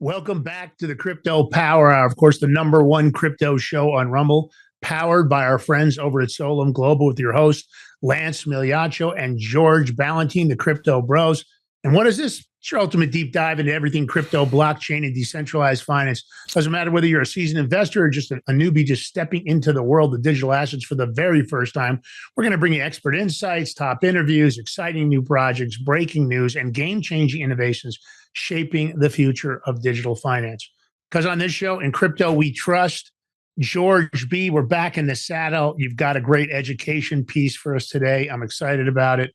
Welcome back to the Crypto Power Hour. Of course, the number one crypto show on Rumble, powered by our friends over at Solum Global with your host, Lance Migliaccio and George Ballantine, the Crypto Bros. And what is this? It's your ultimate deep dive into everything crypto, blockchain, and decentralized finance. Doesn't matter whether you're a seasoned investor or just a newbie just stepping into the world of digital assets for the very first time. We're going to bring you expert insights, top interviews, exciting new projects, breaking news, and game-changing innovations shaping the future of digital finance. Because on this show, in crypto, we trust. George B., we're back in the saddle. You've got a great education piece for us today. I'm excited about it.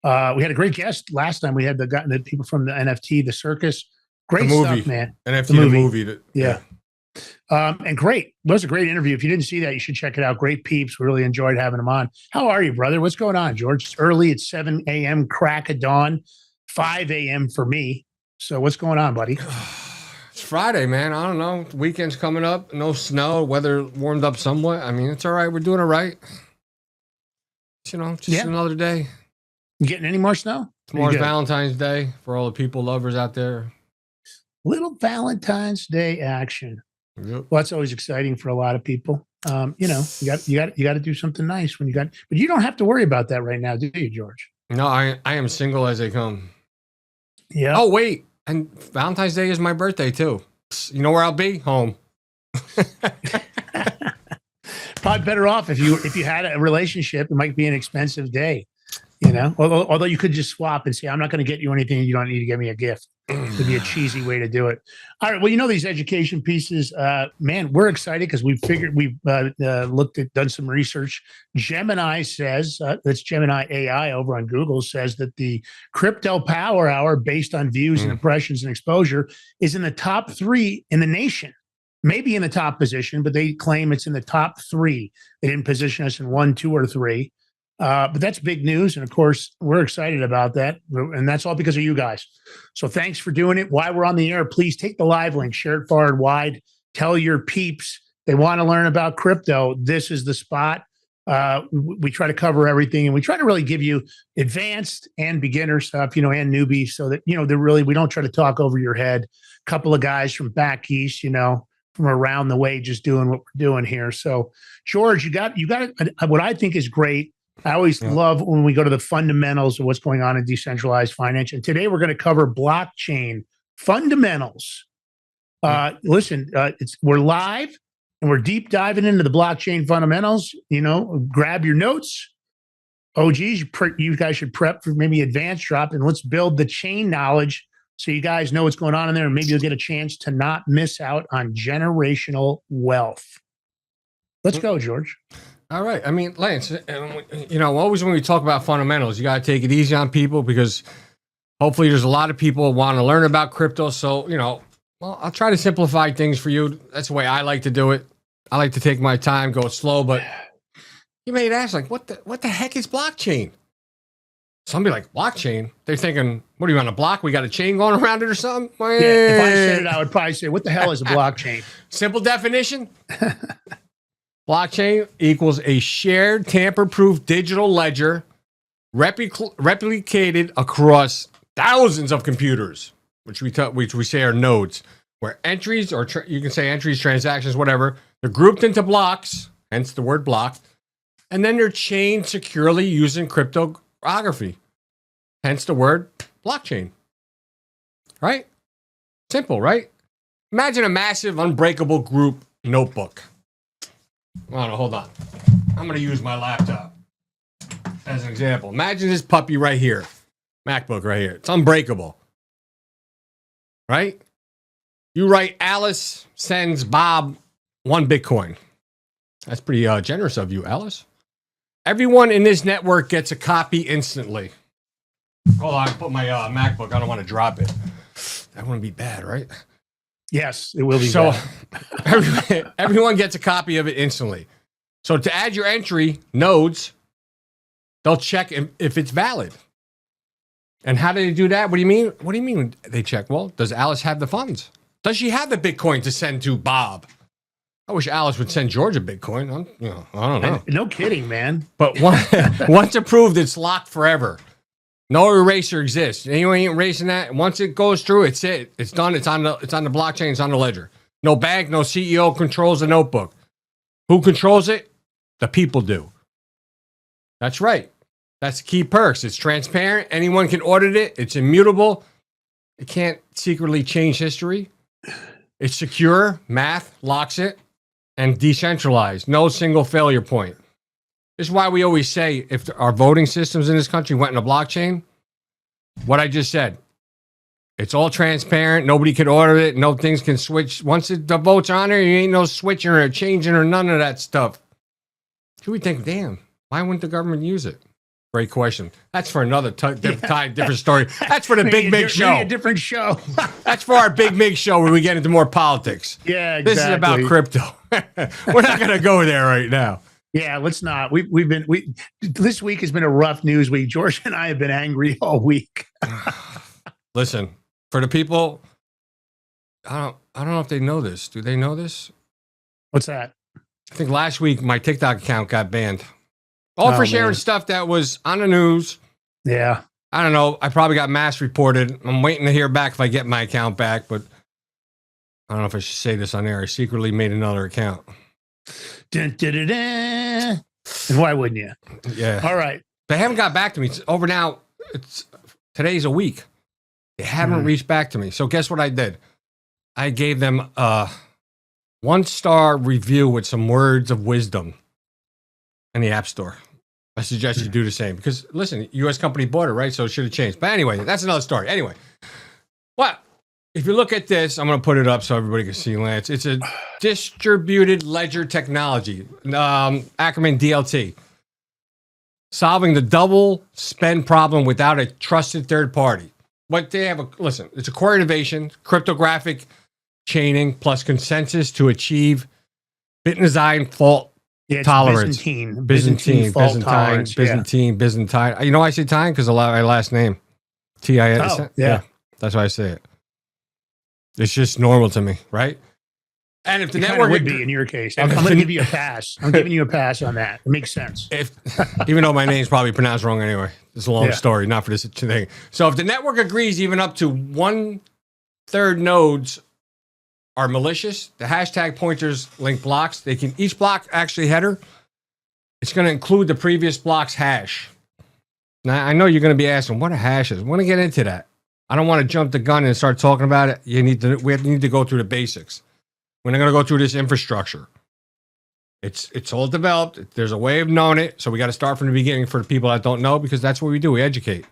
We had a great guest last time. We had the people from the NFT, the circus. Great stuff, man. NFT, the movie. Yeah. And great. It was a great interview. If you didn't see that, you should check it out. Great peeps. We really enjoyed having them on. How are you, brother? What's going on, George? It's early. It's 7 a.m. crack of dawn, 5 a.m. for me. So what's going on, buddy? It's Friday, man. I don't know. Weekend's coming up. No snow. Weather warmed up somewhat. I mean, it's all right. We're doing it right. Just another day. You getting any more snow? Tomorrow's Valentine's Day for all the people lovers out there. Little Valentine's Day action. Yep. Well, that's always exciting for a lot of people. You got to do something nice but you don't have to worry about that right now, do you, George? No, I am single as they come. Yeah. Oh, wait. And Valentine's Day is my birthday too. You know where I'll be? Home. Probably better off if you had a relationship. It might be an expensive day. Although you could just swap and say, I'm not going to get you anything. You don't need to get me a gift. It'd be a cheesy way to do it. All right. Well, these education pieces, man, we're excited because we've done some research. Gemini says, that's Gemini AI over on Google, says that the Crypto Power Hour, based on views and impressions and exposure, is in the top 3 in the nation. Maybe in the top position, but they claim it's in the top 3. They didn't position us in 1, 2, or 3. But that's big news. And of course, we're excited about that. And that's all because of you guys. So thanks for doing it. While we're on the air, please take the live link, share it far and wide. Tell your peeps they want to learn about crypto. This is the spot. We try to cover everything, and we try to really give you advanced and beginner stuff, and newbies, so that, we don't try to talk over your head. A couple of guys from back east, from around the way, just doing what we're doing here. So George, you got what I think is great. I always love when we go to the fundamentals of what's going on in decentralized finance. And today we're going to cover blockchain fundamentals. Listen, we're live and we're deep diving into the blockchain fundamentals. Grab your notes. OGs, you guys should prep for maybe advanced drop, and let's build the chain knowledge so you guys know what's going on in there, and maybe you'll get a chance to not miss out on generational wealth. Let's go, George. All right. I mean, Lance, always when we talk about fundamentals, you got to take it easy on people, because hopefully there's a lot of people who want to learn about crypto. So, I'll try to simplify things for you. That's the way I like to do it. I like to take my time, go slow, but you may ask, like, what the heck is blockchain? Somebody like, blockchain? They're thinking, what are you on a block? We got a chain going around it or something? Yeah, if I said it, I would probably say, what the hell is a blockchain? Simple definition. Blockchain equals a shared tamper-proof digital ledger replicated across thousands of computers, which we say are nodes, where entries, or you can say entries, transactions, whatever, they're grouped into blocks, hence the word block, and then they're chained securely using cryptography, hence the word blockchain. Right? Simple, right? Imagine a massive unbreakable group notebook. Oh, no, hold on. I'm going to use my laptop as an example. Imagine this puppy right here. MacBook right here. It's unbreakable. Right? You write, Alice sends Bob 1 Bitcoin. That's pretty generous of you, Alice. Everyone in this network gets a copy instantly. Hold on, I put my MacBook. I don't want to drop it. That wouldn't be bad, right? Yes, it will be. So everyone gets a copy of it instantly. So to add your entry nodes, they'll check if it's valid. And how do they do that? What do you mean? What do you mean they check? Well, does Alice have the funds? Does she have the Bitcoin to send to Bob? I wish Alice would send George a Bitcoin. I don't know. No kidding, man. But once approved, it's locked forever. No eraser exists. You ain't erasing that. Once it goes through, it's it. It's done. It's on the blockchain. It's on the ledger. No bank, no CEO controls the notebook. Who controls it? The people do. That's right. That's the key perks. It's transparent. Anyone can audit it. It's immutable. It can't secretly change history. It's secure. Math locks it. And decentralized. No single failure point. This is why we always say if our voting systems in this country went in a blockchain, what I just said, it's all transparent. Nobody can order it. No things can switch. Once the votes are on there, you ain't no switching or changing or none of that stuff. So we think, damn, why wouldn't the government use it? Great question. That's for another different story. That's for the Big Mig show. A different show. That's for our Big Mig show where we get into more politics. Yeah, exactly. This is about crypto. We're not going to go there right now. Yeah, let's not. This week has been a rough news week. George and I have been angry all week. Listen, for the people, I don't know if they know this. Do they know this? What's that? I think last week my TikTok account got banned. All for sharing stuff that was on the news. Yeah. I don't know. I probably got mass reported. I'm waiting to hear back if I get my account back, but I don't know if I should say this on air. I secretly made another account. Dun, dun, dun, dun. And why wouldn't you? Yeah. All right. They haven't got back to me. It's over now. Today's a week. They haven't reached back to me. So guess what I did? I gave them a 1-star review with some words of wisdom in the App Store. I suggest you do the same because, listen, U.S. company bought it, right? So it should have changed. But anyway, that's another story. Anyway, if you look at this, I'm going to put it up so everybody can see, Lance. It's a distributed ledger technology, acronym DLT, solving the double spend problem without a trusted third party. What they have, it's a core innovation, cryptographic chaining plus consensus to achieve Byzantine fault tolerance. Byzantine fault tolerance. Byzantine. You know why I say time? Because my last name. T-I-S. Oh, yeah. That's why I say it. It's just normal to me, right? And if the network would be in your case, I'm going to give you a pass. I'm giving you a pass on that. It makes sense. Even though my name's probably pronounced wrong anyway. It's a long story, not for this thing. So if the network agrees even up to 1/3 nodes are malicious, the hashtag pointers link blocks. They can each block actually header. It's going to include the previous block's hash. Now I know you're going to be asking what a hash is. I want to get into that. I don't want to jump the gun and start talking about it. We need to go through the basics. We're not going to go through this infrastructure. It's all developed. There's a way of knowing it. So we got to start from the beginning for the people that don't know, because that's what we do. We educate.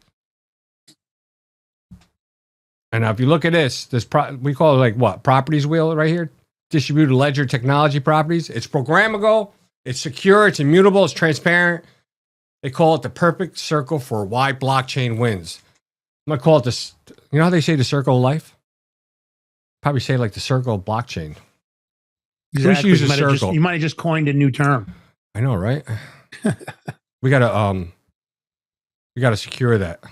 And now if you look at this we call it like what? Properties wheel right here. Distributed ledger technology properties. It's programmable. It's secure. It's immutable. It's transparent. They call it the perfect circle for why blockchain wins. I'm going to call it this. You know how they say the circle of life? Probably say like the circle of blockchain. Exactly. Use a circle. You might have just coined a new term. I know, right? we gotta secure that.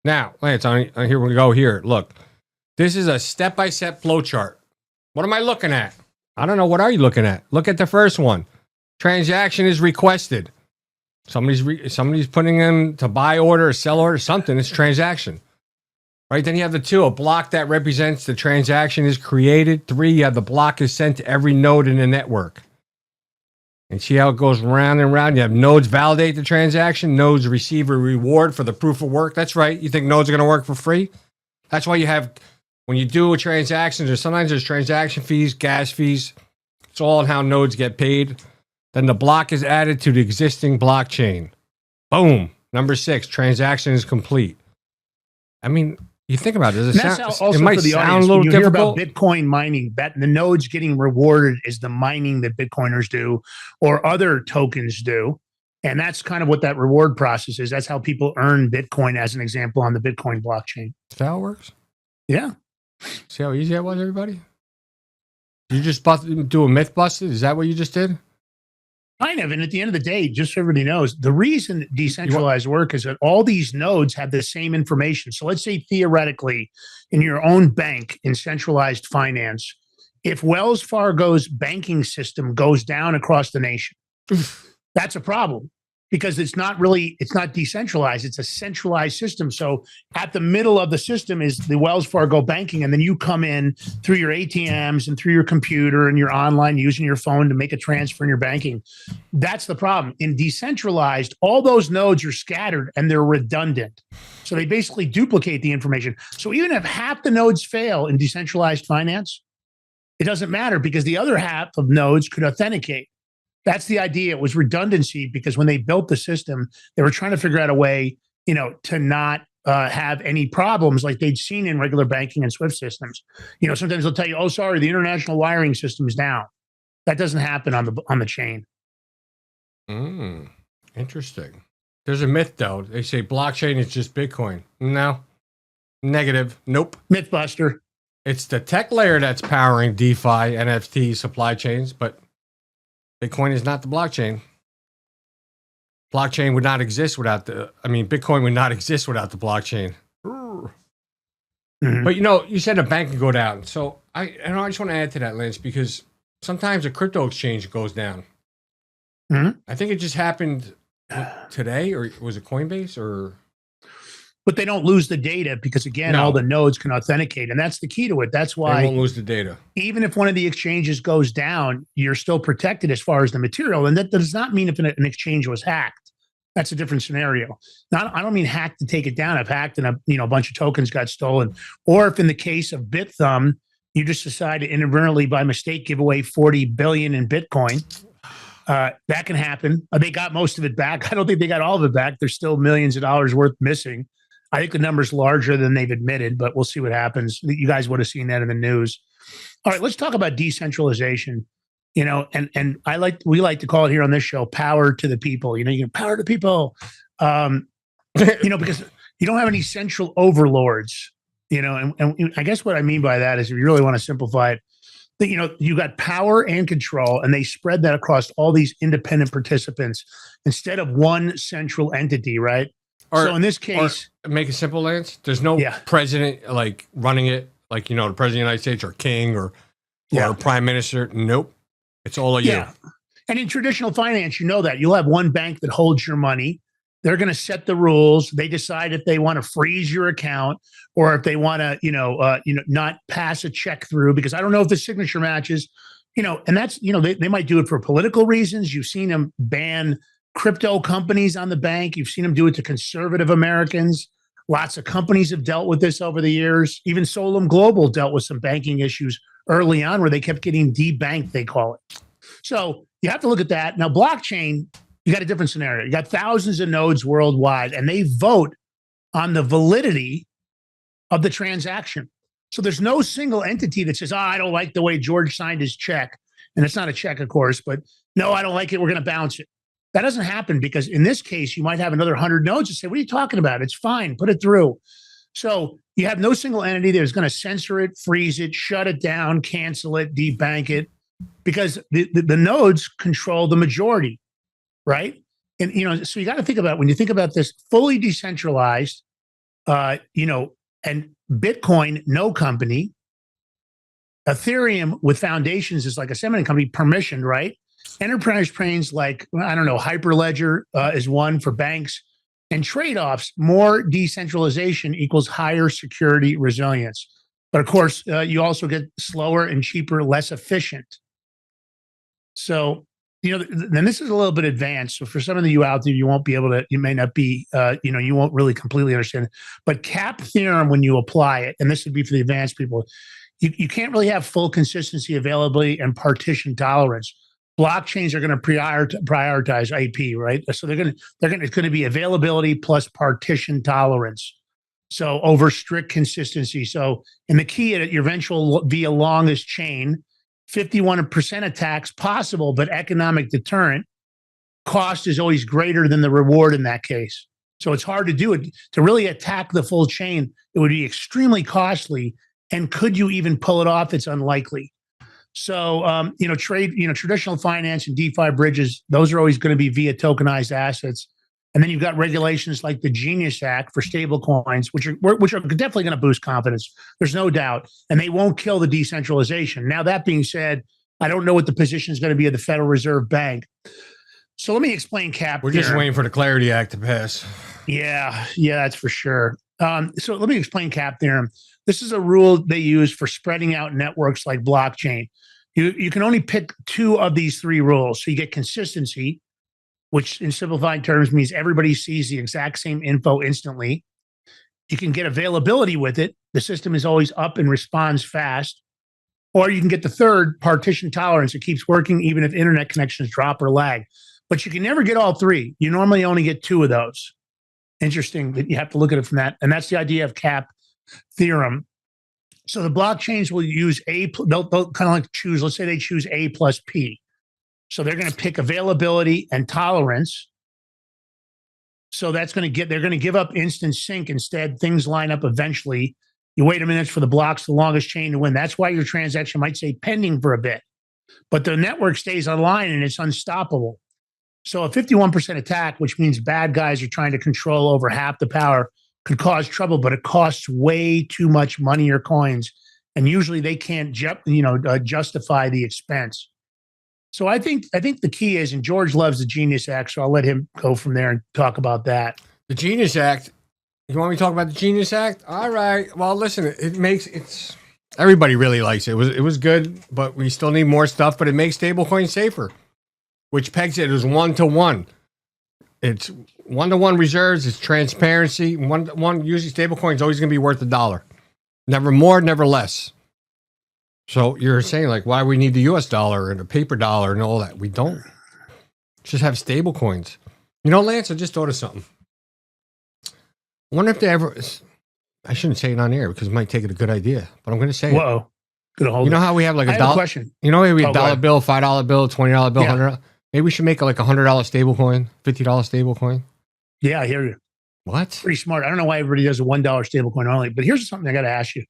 Now, Lance, here we go. Here, look. This is a step-by-step flow chart. What am I looking at? I don't know. What are you looking at? Look at the first one. Transaction is requested. Somebody's putting in to buy order, or sell order, something. It's transaction. Right, then you have the 2, a block that represents the transaction is created. 3, you have the block is sent to every node in the network. And see how it goes round and round? You have nodes validate the transaction. Nodes receive a reward for the proof of work. That's right. You think nodes are going to work for free? That's why you have, when you do a transaction, sometimes there's transaction fees, gas fees. It's all on how nodes get paid. Then the block is added to the existing blockchain. Boom. Number 6, transaction is complete. I mean, you think about it. It might sound a little difficult. Hear about Bitcoin mining, the nodes getting rewarded is the mining that Bitcoiners do or other tokens do. And that's kind of what that reward process is. That's how people earn Bitcoin, as an example, on the Bitcoin blockchain. Is that how it works? Yeah. See how easy that was, everybody? You just do a myth busted? Is that what you just did? Kind of. And at the end of the day, just so everybody knows, the reason decentralized work is that all these nodes have the same information. So let's say theoretically in your own bank in centralized finance, if Wells Fargo's banking system goes down across the nation, that's a problem. because it's not decentralized. It's a centralized system. So at the middle of the system is the Wells Fargo banking. And then you come in through your ATMs and through your computer and you're online using your phone to make a transfer in your banking. That's the problem. In decentralized, all those nodes are scattered and they're redundant. So they basically duplicate the information. So even if half the nodes fail in decentralized finance, it doesn't matter because the other half of nodes could authenticate. That's the idea. It was redundancy because when they built the system, they were trying to figure out a way, to not have any problems like they'd seen in regular banking and SWIFT systems. Sometimes they'll tell you, "Oh, sorry, the international wiring system is down." That doesn't happen on the chain. Interesting. There's a myth though. They say blockchain is just Bitcoin. No, negative. Nope. Mythbuster. It's the tech layer that's powering DeFi, NFT, supply chains, but Bitcoin is not the blockchain. Blockchain would not exist without Bitcoin would not exist without the blockchain. Mm-hmm. But you said a bank can go down. So I just want to add to that, Lance, because sometimes a crypto exchange goes down. Mm-hmm. I think it just happened today, or was it Coinbase or? But they don't lose the data because, again, all the nodes can authenticate. And that's the key to it. That's why they won't lose the data. Even if one of the exchanges goes down, you're still protected as far as the material. And that does not mean if an exchange was hacked. That's a different scenario. Now, I don't mean hacked to take it down. If hacked and a bunch of tokens got stolen. Or if in the case of BitThumb, you just decide to inadvertently, by mistake, give away 40 billion in Bitcoin. That can happen. They got most of it back. I don't think they got all of it back. There's still millions of dollars worth missing. I think the number's larger than they've admitted, but we'll see what happens. You guys would have seen that in the news. All right, let's talk about decentralization. And we like to call it here on this show, power to the people. You can power to people. Because you don't have any central overlords. And I guess what I mean by that is, if you really want to simplify it, you got power and control, and they spread that across all these independent participants instead of one central entity, right? So in this case, make it simple, Lance. There's no president like running it, like the president of the United States or king or prime minister. Nope, it's all of you. And in traditional finance, that you'll have one bank that holds your money. They're going to set the rules. They decide if they want to freeze your account or if they want to, not pass a check through because I don't know if the signature matches. And that's they might do it for political reasons. You've seen them ban crypto companies on the bank. You've seen them do it to conservative Americans. Lots of companies have dealt with this over the years. Even Solum Global dealt with some banking issues early on where they kept getting debanked, they call it. So you have to look at that. Now, blockchain, you got a different scenario. You got thousands of nodes worldwide, and they vote on the validity of the transaction. So there's no single entity that says, I don't like the way George signed his check. And it's not a check, of course, but no, I don't like it. We're going to bounce it. That doesn't happen because in this case, you might have another 100 nodes that say, what are you talking about? It's fine. Put it through. So you have no single entity that is going to censor it, freeze it, shut it down, cancel it, debank it, because the nodes control the majority, right? And, so you got to think about when you think about this fully decentralized, and Bitcoin, no company, Ethereum with foundations is like a semi company, permissioned, right? Enterprise planes like, Hyperledger is one for banks. And trade-offs, more decentralization equals higher security resilience. But of course, you also get slower and cheaper, less efficient. So, then this is a little bit advanced. So for some of you out there, you may not be, you won't really completely understand it. But CAP theorem, when you apply it, and this would be for the advanced people, you can't really have full consistency, availability, and partition tolerance. Blockchains are going to prioritize IP, right? So it's going to be availability plus partition tolerance. So over strict consistency. So, and the key at your eventual via longest chain, 51% attacks possible, but economic deterrent cost is always greater than the reward in that case. So it's hard to do it. To really attack the full chain, it would be extremely costly. And could you even pull it off? It's unlikely. So, traditional finance and DeFi bridges, those are always going to be via tokenized assets. And then you've got regulations like the Genius Act for stable coins, which are definitely going to boost confidence. There's no doubt. And they won't kill the decentralization. Now, that being said, I don't know what the position is going to be of the Federal Reserve Bank. So let me explain cap. We're just theorem. waiting for the Clarity Act to pass. Yeah, that's for sure. So let me explain cap theorem. This is a rule they use for spreading out networks like blockchain. You can only pick two of these three rules. So you get consistency, which in simplified terms means everybody sees the exact same info instantly. You can get availability with it. The system is always up and responds fast. Or you can get the third, partition tolerance. It keeps working even if internet connections drop or lag. But you can never get all three. You normally only get two of those. Interesting that you have to look at it from that. And that's the idea of cap theorem. So the blockchains will use they'll kind of like choose, let's say they choose A plus P. So they're going to pick availability and tolerance. So they're going to give up instant sync. Instead, things line up eventually. You wait a minute for the blocks, the longest chain to win. That's why your transaction might say pending for a bit, but the network stays online and it's unstoppable. So a 51% attack, which means bad guys are trying to control over half the power, could cause trouble, but it costs way too much money or coins. And usually they can't justify the expense. So I think the key is, and George loves the Genius Act, so I'll let him go from there and talk about that. The Genius Act. You want me to talk about the Genius Act? All right. Well, listen, everybody really likes it. It was good, but we still need more stuff. But it makes stablecoins safer, which pegs it as 1-to-1. It's 1-to-1 reserves. It's transparency. 1-to-1. Usually, stablecoins always going to be worth $1. Never more, never less. So you're saying, like, why we need the US dollar and a paper dollar and all that? We don't. Just have stable coins. You know, Lance, I just thought of something. I wonder if they ever... I shouldn't say it on air because it might take it a good idea, but I'm going to say Whoa. it. You know how we have like a dollar... question. You know, we have $1 bill, $5 bill, $20 bill, $100. Maybe we should make like a $100 stable coin, $50 stable coin. Yeah, I hear you. What? Pretty smart. I don't know why everybody does a $1 stable coin only, but here's something I got to ask you.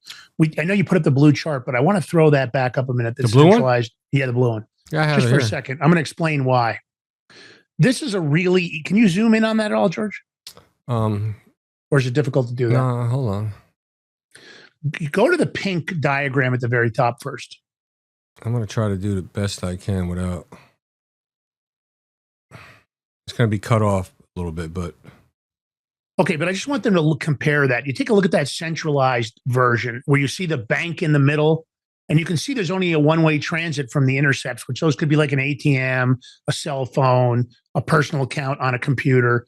I know you put up the blue chart, but I want to throw that back up a minute. The blue one? Yeah, the blue one. Yeah, I have just for a second. I'm going to explain why. This is a really... Can you zoom in on that at all, George? Or is it difficult to do that? No, hold on. You go to the pink diagram at the very top first. I'm going to try to do the best I can without... It's going to be cut off a little bit, but... Okay, but I just want them to compare that. You take a look at that centralized version where you see the bank in the middle, and you can see there's only a one-way transit from the intercepts, which those could be like an ATM, a cell phone, a personal account on a computer.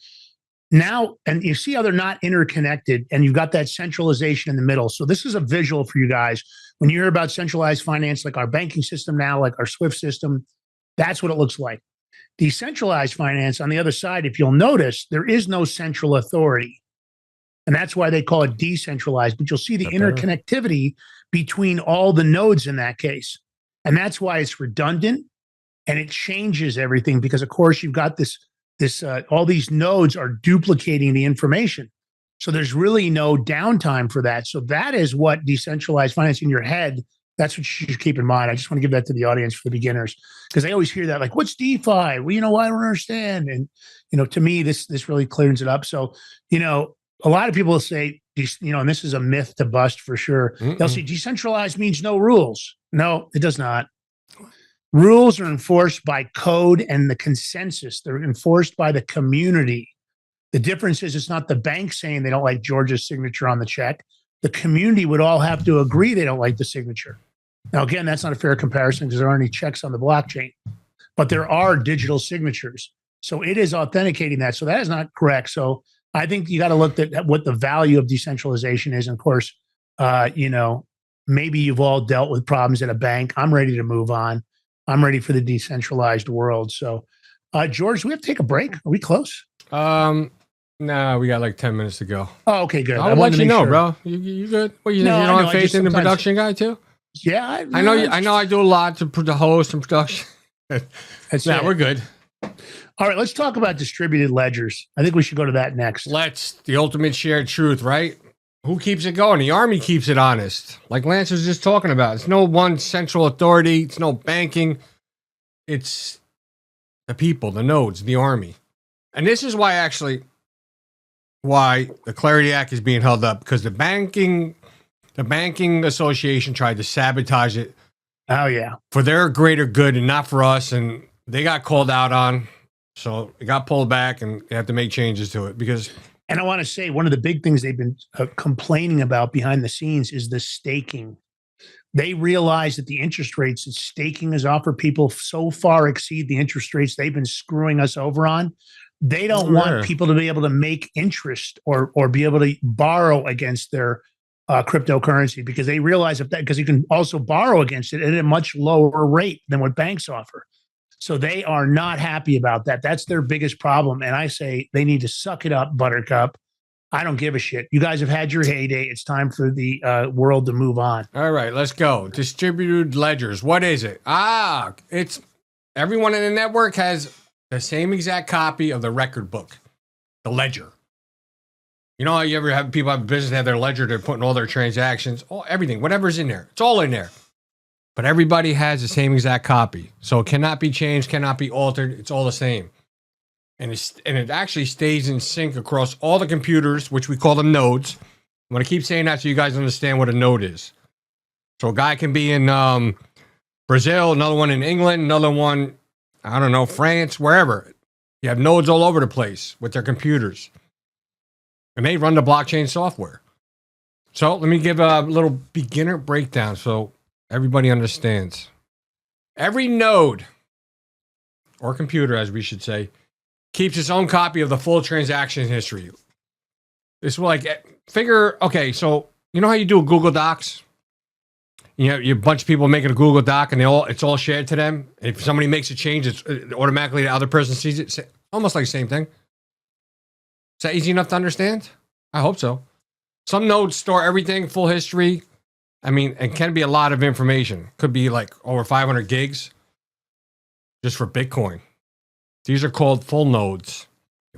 Now, and you see how they're not interconnected, and you've got that centralization in the middle. So this is a visual for you guys. When you hear about centralized finance, like our banking system now, like our SWIFT system, that's what it looks like. Decentralized finance, on the other side, if you'll notice, there is no central authority. And that's why they call it decentralized. But you'll see the interconnectivity between all the nodes in that case. And that's why it's redundant and it changes everything because, of course, you've got all these nodes are duplicating the information. So there's really no downtime for that. So that is what decentralized finance in your head, that's what you should keep in mind. I just want to give that to the audience for the beginners because they always hear that like, what's DeFi? Well, I don't understand. And, to me, this really clears it up. So, a lot of people will say, and this is a myth to bust for sure. They'll say decentralized means no rules. No, it does not. Rules are enforced by code and the consensus. They're enforced by the community. The difference is it's not the bank saying they don't like George's signature on the check. The community would all have to agree they don't like the signature. Now, again, that's not a fair comparison because there aren't any checks on the blockchain, but there are digital signatures. So it is authenticating that. So that is not correct. So I think you got to look at what the value of decentralization is. And of course, maybe you've all dealt with problems at a bank. I'm ready to move on. I'm ready for the decentralized world. So, George, do we have to take a break? Are we close? No, we got like 10 minutes to go. Oh, okay, good. I'll let you know, bro. You good? Well, you don't have faith in the production guy too? Yeah, I know. I know. I do a lot to the host and production. We're good. All right, let's talk about distributed ledgers. I think we should go to that next. The ultimate shared truth, right? Who keeps it going? The army keeps it honest. Like Lance was just talking about. It's no one central authority. It's no banking. It's the people, the nodes, the army. And this is why the Clarity Act is being held up, because the banking association tried to sabotage it. Oh, yeah. For their greater good and not for us. And they got called out on. So it got pulled back, and they have to make changes to it because. And I want to say one of the big things they've been complaining about behind the scenes is the staking. They realize that the interest rates that staking has offered people so far exceed the interest rates they've been screwing us over on. They don't want people to be able to make interest or be able to borrow against their cryptocurrency, because they realize that because you can also borrow against it at a much lower rate than what banks offer. So they are not happy about that. That's their biggest problem. And I say they need to suck it up, Buttercup. I don't give a shit. You guys have had your heyday. It's time for the world to move on. All right, let's go. Distributed ledgers. What is it? It's everyone in the network has the same exact copy of the record book, the ledger. You know how you ever have people have a business, they have their ledger, they're putting all their transactions, everything, whatever's in there. It's all in there. But everybody has the same exact copy. So it cannot be changed, cannot be altered. It's all the same. And it actually stays in sync across all the computers, which we call them nodes. I'm going to keep saying that so you guys understand what a node is. So a guy can be in Brazil, another one in England, another one, I don't know, France, wherever. You have nodes all over the place with their computers. And they run the blockchain software. So let me give a little beginner breakdown so everybody understands. Every node, or computer as we should say, keeps its own copy of the full transaction history. This will okay, so you know how you do a Google Docs? You know, you a bunch of people making a Google Doc and it's all shared to them. If somebody makes a change, it's automatically the other person sees it. It's almost like the same thing. Is that easy enough to understand? I hope so. Some nodes store everything, full history. I mean, it can be a lot of information. Could be like over 500 gigs just for Bitcoin. These are called full nodes.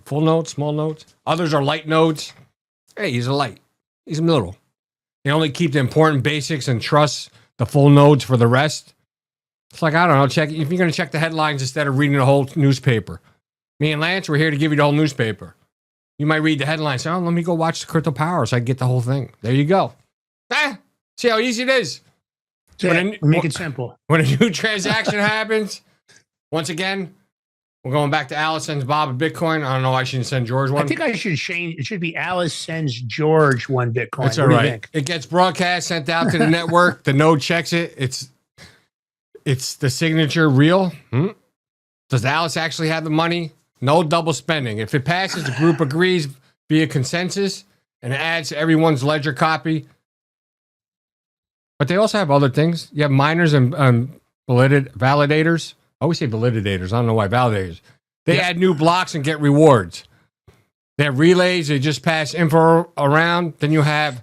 Full nodes, small nodes. Others are light nodes. Hey, he's a light. He's a middle. They only keep the important basics and trust the full nodes for the rest. It's like, I don't know, if you're going to check the headlines instead of reading the whole newspaper. Me and Lance, we're here to give you the whole newspaper. You might read the headlines. Say, let me go watch the Crypto Power so I can get the whole thing. There you go. See how easy it is? Make it simple. When a new transaction happens, once again, we're going back to Alice sends Bob a Bitcoin. I don't know why I shouldn't send George one. I think I should change. It should be Alice sends George one Bitcoin. That's all right. It gets broadcast, sent out to the network. The node checks it. It's the signature real. Does Alice actually have the money? No double spending. If it passes, the group agrees via consensus and adds to everyone's ledger copy. But they also have other things. You have miners and validators. I always say validators. I don't know why validators. They add new blocks and get rewards. They have relays. They just pass info around. Then you have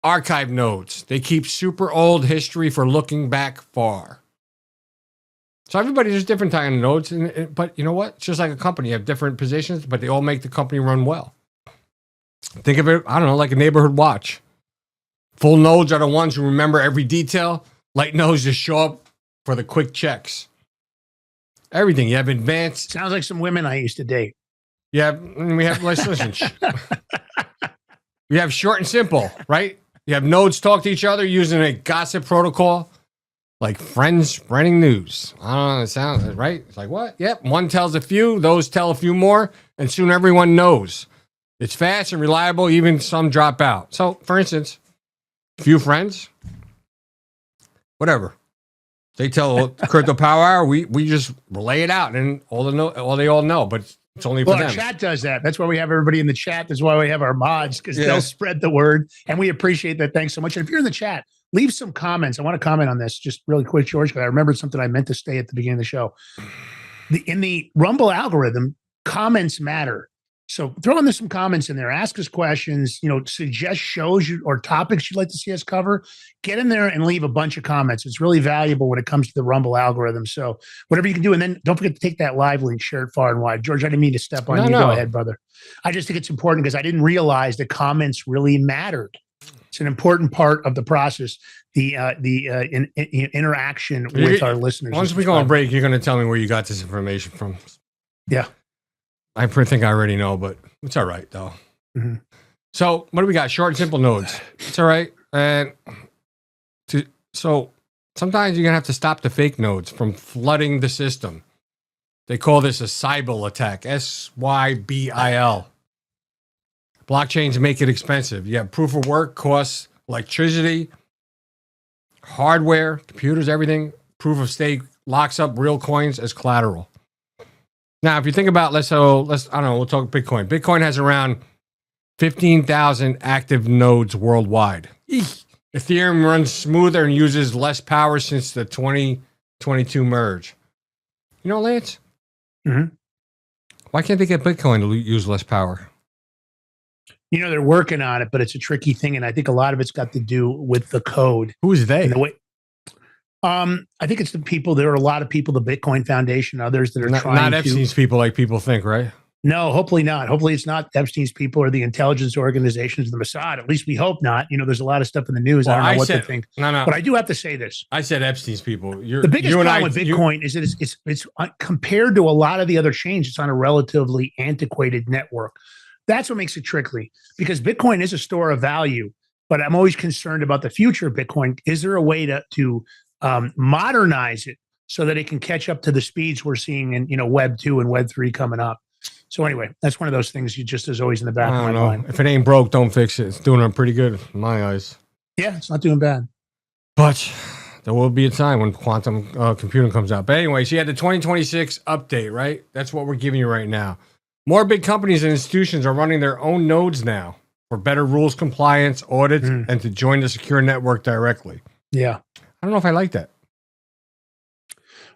archive nodes. They keep super old history for looking back far. So everybody, there's different kind of nodes. But you know what? It's just like a company. You have different positions, but they all make the company run well. Think of it, I don't know, like a neighborhood watch. Full nodes are the ones who remember every detail. Light nodes just show up for the quick checks. Everything. You have advanced. Sounds like some women I used to date. Yeah, we have, let's listen. We have short and simple, right? You have nodes talk to each other using a gossip protocol, like friends spreading news. I don't know, it sounds right. It's like, what? Yep, one tells a few, those tell a few more, and soon everyone knows. It's fast and reliable, even some drop out. So, for instance, few friends, whatever. They tell Crypto Power Hour, we just relay it out, and they all know, but it's only for them. Our chat does that. That's why we have everybody in the chat. That's why we have our mods, because they'll spread the word, and we appreciate that. Thanks so much. And if you're in the chat, leave some comments. I want to comment on this just really quick, George, because I remembered something I meant to say at the beginning of the show. In the Rumble algorithm, comments matter. So throw in some comments in there. Ask us questions. Suggest shows or topics you'd like to see us cover. Get in there and leave a bunch of comments. It's really valuable when it comes to the Rumble algorithm. So whatever you can do, and then don't forget to take that live link, share it far and wide. George, I didn't mean to step on you. No. Go ahead, brother. I just think it's important because I didn't realize the comments really mattered. It's an important part of the process. The interaction with our listeners. Once we go on break, you're going to tell me where you got this information from. Yeah. I think I already know, but it's all right, though. Mm-hmm. So what do we got? Short and simple nodes. It's all right. And so sometimes you're going to have to stop the fake nodes from flooding the system. They call this a Sybil attack, SYBIL. Blockchains make it expensive. You have proof of work costs electricity, hardware, computers, everything. Proof of stake locks up real coins as collateral. Now, if you think about, I don't know, we'll talk Bitcoin. Bitcoin has around 15,000 active nodes worldwide. Eek. Ethereum runs smoother and uses less power since the 2022 merge. You know, Lance? Mm-hmm. Why can't they get Bitcoin to use less power? You know, they're working on it, but it's a tricky thing. And I think a lot of it's got to do with the code. Who is they? And the way, I think it's the people. There are a lot of people, the Bitcoin Foundation, others that are trying not Epstein's people like people think, right? No, hopefully not. Hopefully it's not Epstein's people or the intelligence organizations of the Mossad. At least we hope not. You know, there's a lot of stuff in the news. Well, I don't know what to think. No. But I do have to say this. I said Epstein's people. The biggest problem with Bitcoin is that it's compared to a lot of the other chains, it's on a relatively antiquated network. That's what makes it tricky, because Bitcoin is a store of value. But I'm always concerned about the future of Bitcoin. Is there a way to modernize it so that it can catch up to the speeds we're seeing in, you know, Web 2 and Web 3 coming up? So anyway, that's one of those things you just is always in the back of my mind. If it ain't broke, don't fix it. It's doing pretty good in my eyes. Yeah, it's not doing bad. But there will be a time when quantum computing comes out. But anyway, so you had the 2026 update, right? That's what we're giving you right now. More big companies and institutions are running their own nodes now for better rules compliance, audits, and to join the secure network directly. Yeah. I don't know if I like that.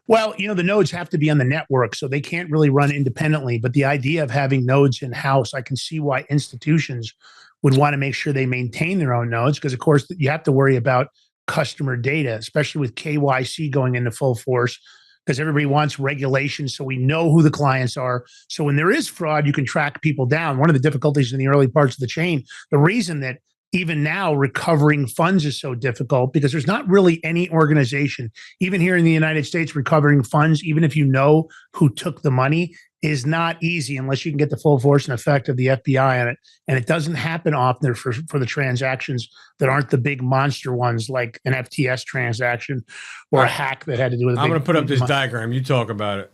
Well, you know, the nodes have to be on the network, so they can't really run independently. But the idea of having nodes in-house, I can see why institutions would want to make sure they maintain their own nodes, because, of course, you have to worry about customer data, especially with KYC going into full force, because everybody wants regulations so we know who the clients are. So when there is fraud, you can track people down. One of the difficulties in the early parts of the chain, the reason that even now recovering funds is so difficult, because there's not really any organization, even here in the United States, recovering funds, even if you know who took the money, is not easy unless you can get the full force and effect of the FBI on it. And it doesn't happen often for the transactions that aren't the big monster ones, like an FTS transaction or a hack that had to do with. I'm going to put up this diagram. You talk about it.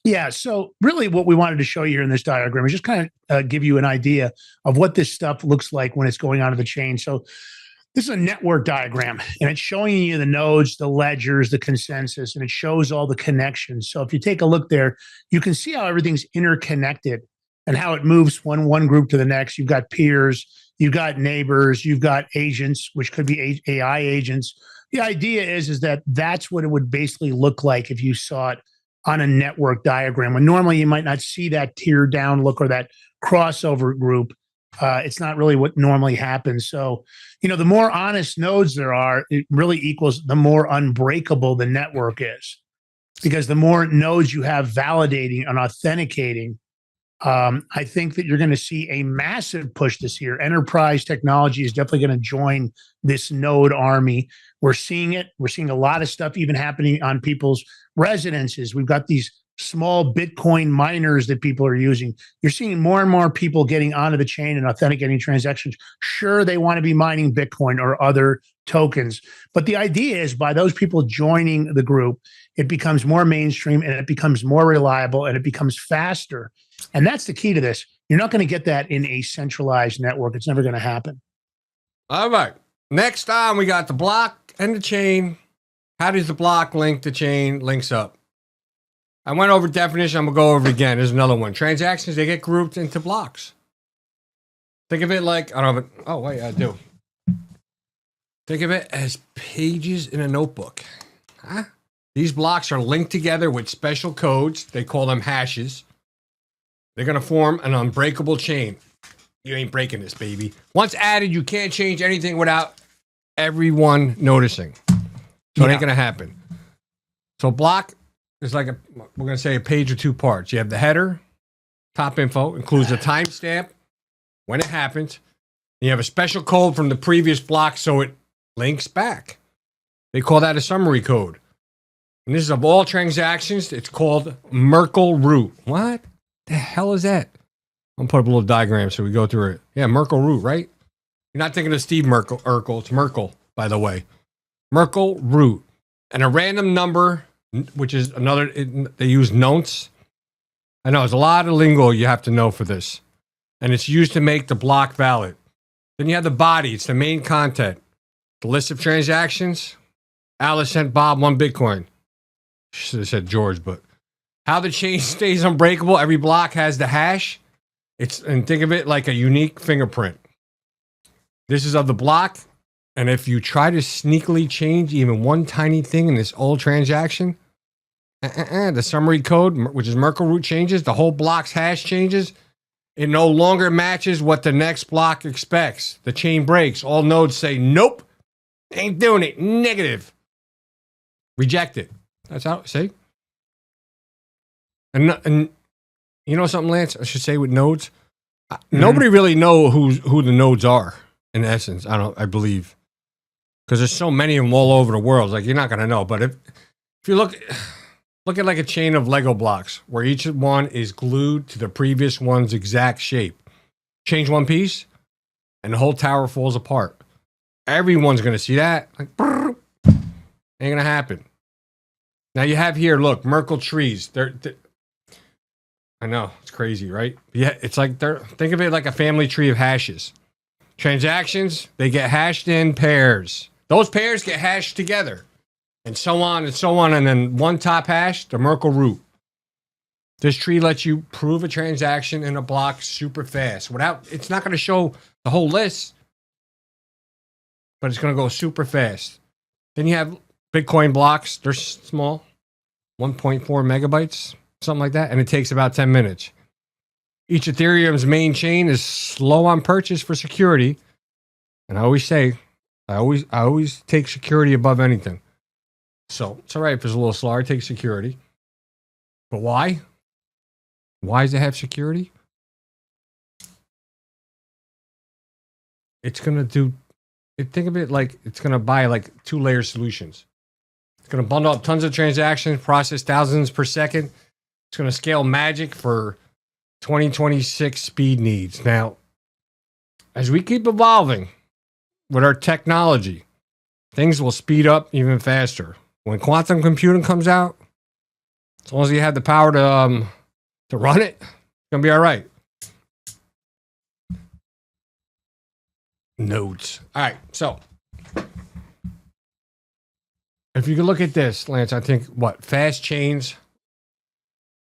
Yeah. So really what we wanted to show you here in this diagram is just kind of give you an idea of what this stuff looks like when it's going onto the chain. So this is a network diagram, and it's showing you the nodes, the ledgers, the consensus, and it shows all the connections. So if you take a look there, you can see how everything's interconnected and how it moves from one group to the next. You've got peers, you've got neighbors, you've got agents, which could be AI agents. The idea is that that's what it would basically look like if you saw it on a network diagram, when normally you might not see that tier down look or that crossover group. It's not really what normally happens. So, you know, the more honest nodes there are, it really equals the more unbreakable the network is, because the more nodes you have validating and authenticating, I think that you're going to see a massive push this year. Enterprise technology is definitely going to join this node army. We're seeing it. We're seeing a lot of stuff even happening on people's residences. We've got these small Bitcoin miners that people are using. You're seeing more and more people getting onto the chain and authenticating transactions. Sure, they want to be mining Bitcoin or other tokens, but the idea is by those people joining the group, it becomes more mainstream and it becomes more reliable and it becomes faster. And that's the key to this. You're not going to get that in a centralized network. It's never going to happen. All right. Next on, we got the block and the chain. How does the block link the chain links up? I went over definition. I'm going to go over it again. There's another one. Transactions, they get grouped into blocks. Think of it like, I don't have it. Oh, wait, I do. Think of it as pages in a notebook. Huh? These blocks are linked together with special codes. They call them hashes. They're going to form an unbreakable chain. You ain't breaking this, baby. Once added, you can't change anything without everyone noticing. So it ain't going to happen. So block is like we're going to say a page or two parts. You have the header, top info, includes a timestamp, when it happens. You have a special code from the previous block so it links back. They call that a summary code. And this is of all transactions. It's called Merkle root. What the hell is that? I'm going to put up a little diagram so we go through it. Yeah, Merkle root, right? You're not thinking of Steve Urkel. It's Merkle, by the way. Merkle root. And a random number which is another, they use nonce. I know there's a lot of lingo you have to know for this. And it's used to make the block valid. Then you have the body. It's the main content. The list of transactions. Alice sent Bob 1 Bitcoin. Should have said George, but how the chain stays unbreakable. Every block has the hash. And think of it like a unique fingerprint. This is of the block. And if you try to sneakily change even one tiny thing in this old transaction, the summary code, which is Merkle root, changes. The whole block's hash changes. It no longer matches what the next block expects. The chain breaks. All nodes say, nope, ain't doing it. Negative. Reject it. That's how, see? And you know something, Lance? I should say with nodes, nobody really know who the nodes are, in essence, I believe. Because there's so many of them all over the world. Like, you're not going to know. But if you look at like a chain of Lego blocks where each one is glued to the previous one's exact shape. Change one piece and the whole tower falls apart. Everyone's going to see that. Like, ain't going to happen. Now you have here, look, Merkle trees. I know, it's crazy, right? Yeah, it's like think of it like a family tree of hashes. Transactions, they get hashed in pairs. Those pairs get hashed together. And so on and so on. And then one top hash, the Merkle root. This tree lets you prove a transaction in a block super fast. It's not going to show the whole list, but it's going to go super fast. Then you have Bitcoin blocks. They're small, 1.4 megabytes, something like that. And it takes about 10 minutes. Each Ethereum's main chain is slow on purchase for security. And I always say, I always take security above anything. So it's all right if it's a little slower, take security. But why? Why does it have security? It's going to think of it like it's going to buy like 2-layer solutions. It's going to bundle up tons of transactions, process thousands per second. It's going to scale magic for 2026 speed needs. Now, as we keep evolving with our technology, things will speed up even faster. When quantum computing comes out, as long as you have the power to run it, it's going to be all right. Nodes. All right, so if you can look at this, Lance, I think fast chains.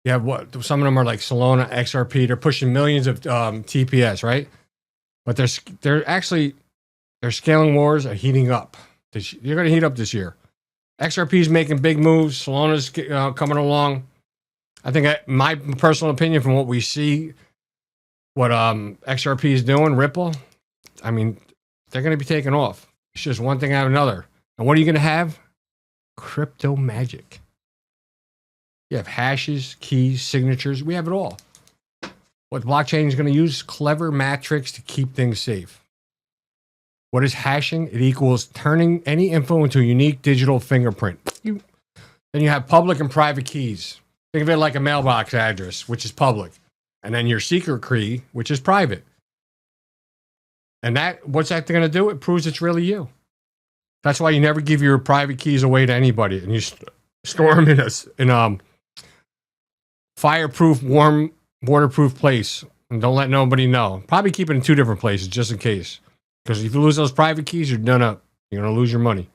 You have some of them are like Solana, XRP. They're pushing millions of TPS, right? But their scaling wars are heating up. You're going to heat up this year. XRP is making big moves. Solana's coming along. I think my personal opinion from what we see, what XRP is doing, Ripple, I mean, they're going to be taking off. It's just one thing after another. And what are you going to have? Crypto magic. You have hashes, keys, signatures. We have it all. What blockchain is going to use? Clever metrics to keep things safe. What is hashing? It equals turning any info into a unique digital fingerprint. Then you have public and private keys. Think of it like a mailbox address, which is public. And then your secret key, which is private. And what's that going to do? It proves it's really you. That's why you never give your private keys away to anybody. And you store them in a fireproof, warm, waterproof place. And don't let nobody know. Probably keep it in 2 different places just in case. Because if you lose those private keys, you're done up. You're going to lose your money.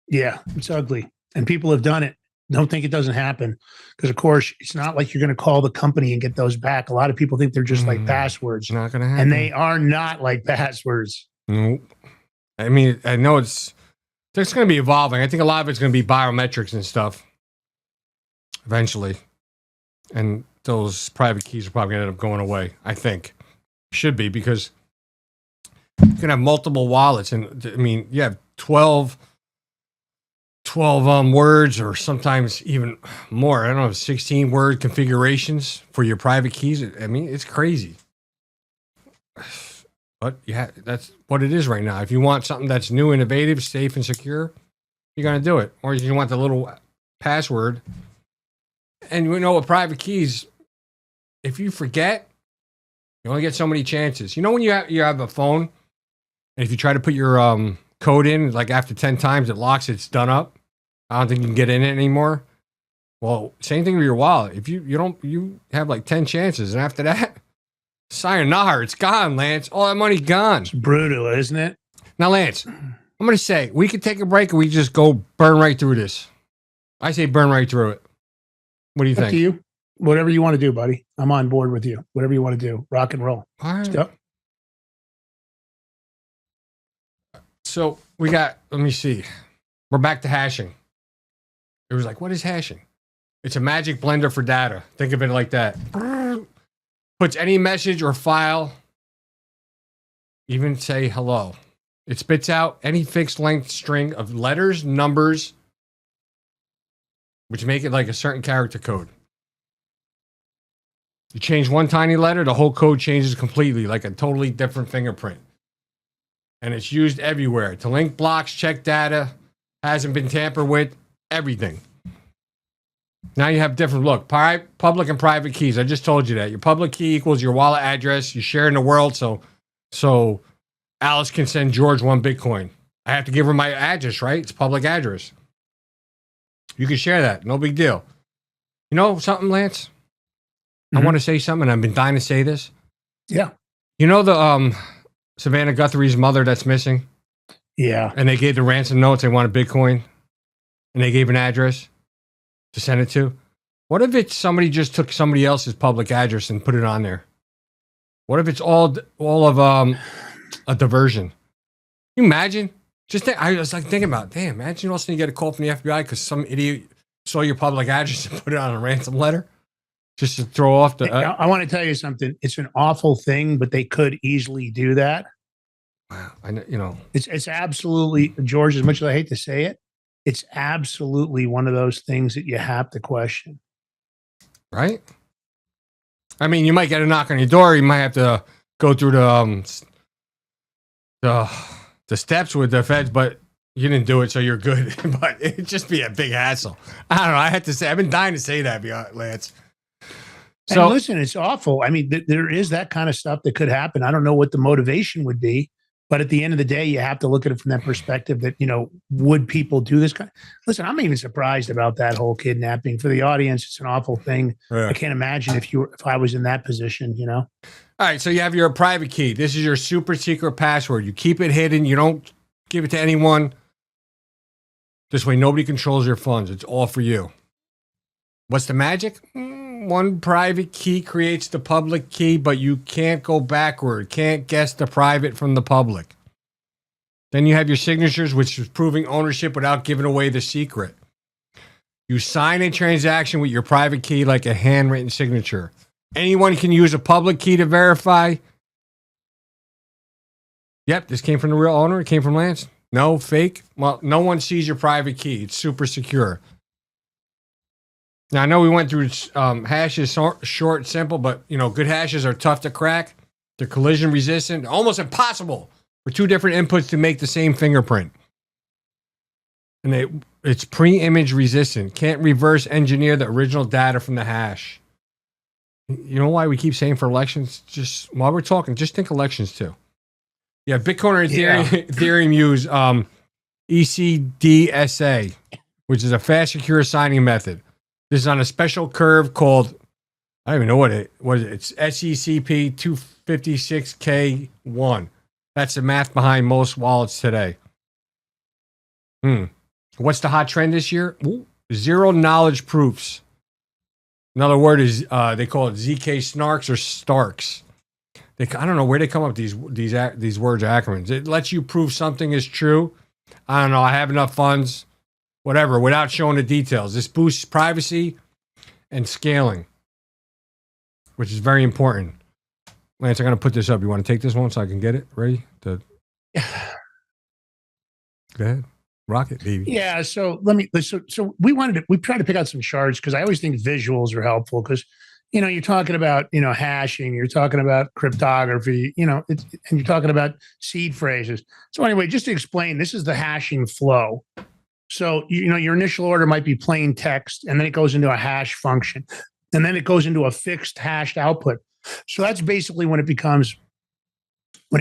Yeah, it's ugly. And people have done it. Don't think it doesn't happen. Because, of course, it's not like you're going to call the company and get those back. A lot of people think they're just like passwords. It's not going to happen. And they are not like passwords. Nope. I mean, I know it's going to be evolving. I think a lot of it's going to be biometrics and stuff eventually. And those private keys are probably going to end up going away, I think. Should be, because you can have multiple wallets, and I mean, you have 12 words, or sometimes even more. I don't know, 16 word configurations for your private keys. I mean, it's crazy. But that's what it is right now. If you want something that's new, innovative, safe, and secure, you're going to do it. Or you want the little password. And you know, with private keys, if you forget, you only get so many chances. You know, when you have a phone, and if you try to put your code in, like after 10 times it locks, it's done up. I don't think you can get in it anymore. Well, same thing with your wallet. If you have like 10 chances, and after that, sayonara, it's gone, Lance. All that money gone. It's brutal, isn't it? Now, Lance, I'm going to say we could take a break, or we just go burn right through this. I say burn right through it. What do you Up think? to you. Whatever you want to do, buddy. I'm on board with you. Whatever you want to do. Rock and roll. All right. Yep. So we got, let me see. We're back to hashing. It was like, what is hashing? It's a magic blender for data. Think of it like that. Puts any message or file, even say hello. It spits out any fixed length string of letters, numbers, which make it like a certain character code. You change one tiny letter, the whole code changes completely, like a totally different fingerprint. And it's used everywhere to link blocks, check data, hasn't been tampered with, everything. Now you have different look, public and private keys. I just told you that. Your public key equals your wallet address. You share in the world, so Alice can send George 1 Bitcoin. I have to give her my address, right? It's public address. You can share that. No big deal. You know something, Lance? I want to say something. I've been dying to say this. Yeah. You know the Savannah Guthrie's mother that's missing? Yeah. And they gave the ransom notes. They wanted Bitcoin. And they gave an address to send it to. What if it's somebody just took somebody else's public address and put it on there? What if it's all of a diversion? Can you imagine? I was like thinking about, damn, imagine all of a sudden you get a call from the FBI because some idiot saw your public address and put it on a ransom letter just to throw off the... I want to tell you something. It's an awful thing, but they could easily do that. Wow. I know, you know. It's absolutely, George, as much as I hate to say it, it's absolutely one of those things that you have to question. Right? I mean, you might get a knock on your door. You might have to go through the steps with the feds, but you didn't do it, so you're good. But it'd just be a big hassle. I don't know. I had to say, I've been dying to say that, Lance. So and listen, it's awful. I mean, there is that kind of stuff that could happen. I don't know what the motivation would be, but at the end of the day, you have to look at it from that perspective that, would people do this kind? Listen, I'm even surprised about that whole kidnapping. For the audience, it's an awful thing. Yeah. I can't imagine if I was in that position, All right, so you have your private key. This is your super secret password. You keep it hidden. You don't give it to anyone. This way, nobody controls your funds. It's all for you. What's the magic? One private key creates the public key, but you can't go backward. Can't guess the private from the public. Then you have your signatures, which is proving ownership without giving away the secret. You sign a transaction with your private key like a handwritten signature. Anyone can use a public key to verify. Yep, this came from the real owner. It came from Lance. No, fake. Well, no one sees your private key. It's super secure. Now, I know we went through hashes, short, simple, but, good hashes are tough to crack. They're collision resistant. Almost impossible for two different inputs to make the same fingerprint. And it's pre-image resistant. Can't reverse engineer the original data from the hash. You know why we keep saying for elections? Just while we're talking, just think elections too. Yeah, Bitcoin and Ethereum use ECDSA, which is a fast, secure signing method. This is on a special curve called, I don't even know what it was. It's SECP 256K1. That's the math behind most wallets today. What's the hot trend this year? Zero knowledge proofs. Another word is they call it ZK snarks or starks. I don't know where they come up with these words or acronyms. It lets you prove something is true. I don't know. I have enough funds, whatever, without showing the details. This boosts privacy and scaling, which is very important. Lance, I'm going to put this up. You want to take this one so I can get it ready? Go ahead. Rock it, baby. Yeah. So so we tried to pick out some charts because I always think visuals are helpful because, you're talking about, hashing, you're talking about cryptography, and you're talking about seed phrases. So anyway, just to explain, this is the hashing flow. So, your initial order might be plain text, and then it goes into a hash function, and then it goes into a fixed hashed output. So that's basically when it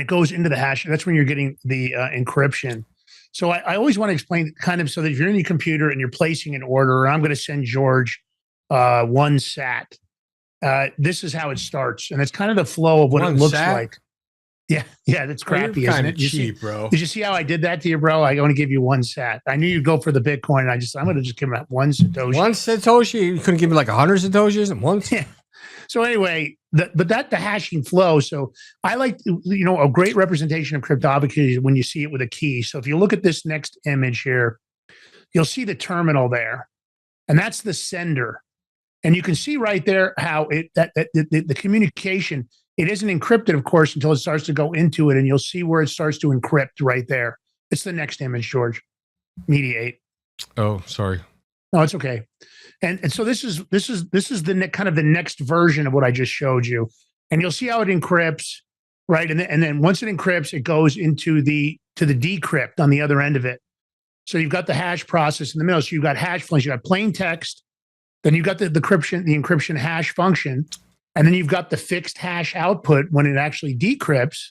goes into the hash. That's when you're getting the encryption. So I always want to explain kind of so that if you're in your computer and you're placing an order, I'm going to send George one sat. This is how it starts, and it's kind of the flow of what it looks like. Yeah, that's crappy, isn't it? Cheap, bro. Did you see how I did that to you, bro? I want to give you one sat. I knew you'd go for the Bitcoin. I'm going to just give him one Satoshi. One Satoshi? You couldn't give me like 100 Satoshis at once? Yeah. So anyway, the hashing flow. So I like, a great representation of cryptography is when you see it with a key. So if you look at this next image here, you'll see the terminal there, and that's the sender. And you can see right there how the communication, it isn't encrypted, of course, until it starts to go into it, and you'll see where it starts to encrypt right there. It's the next image, George. Mediate. Oh, sorry. No, it's okay. And so this is the kind of the next version of what I just showed you, and you'll see how it encrypts, right? And then once it encrypts, it goes into the decrypt on the other end of it. So you've got the hash process in the middle. So you've got hash functions, you got plain text, then you've got the encryption hash function, and then you've got the fixed hash output when it actually decrypts.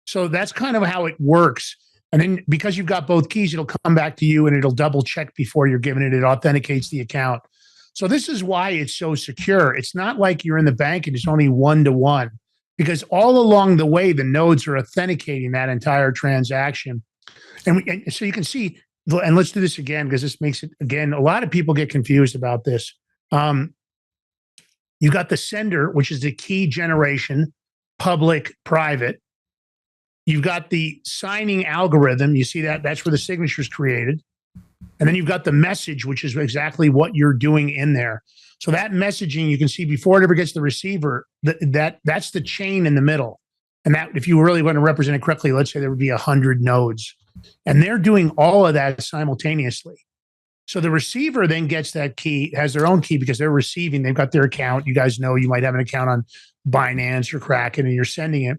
So that's kind of how it works. And then because you've got both keys, it'll come back to you and it'll double check before you're giving it. It authenticates the account. So this is why it's so secure. It's not like you're in the bank and it's only one-to-one, because all along the way, the nodes are authenticating that entire transaction. And so you can see, and let's do this again, because this makes it, again, a lot of people get confused about this. You got the sender, which is the key generation, public, private. You've got the signing algorithm. You see that? That's where the signature is created. And then you've got the message, which is exactly what you're doing in there. So that messaging, you can see before it ever gets to the receiver, that's the chain in the middle. And that, if you really want to represent it correctly, let's say there would be 100 nodes. And they're doing all of that simultaneously. So the receiver then gets that key, has their own key because they're receiving, they've got their account. You guys know you might have an account on Binance or Kraken and you're sending it.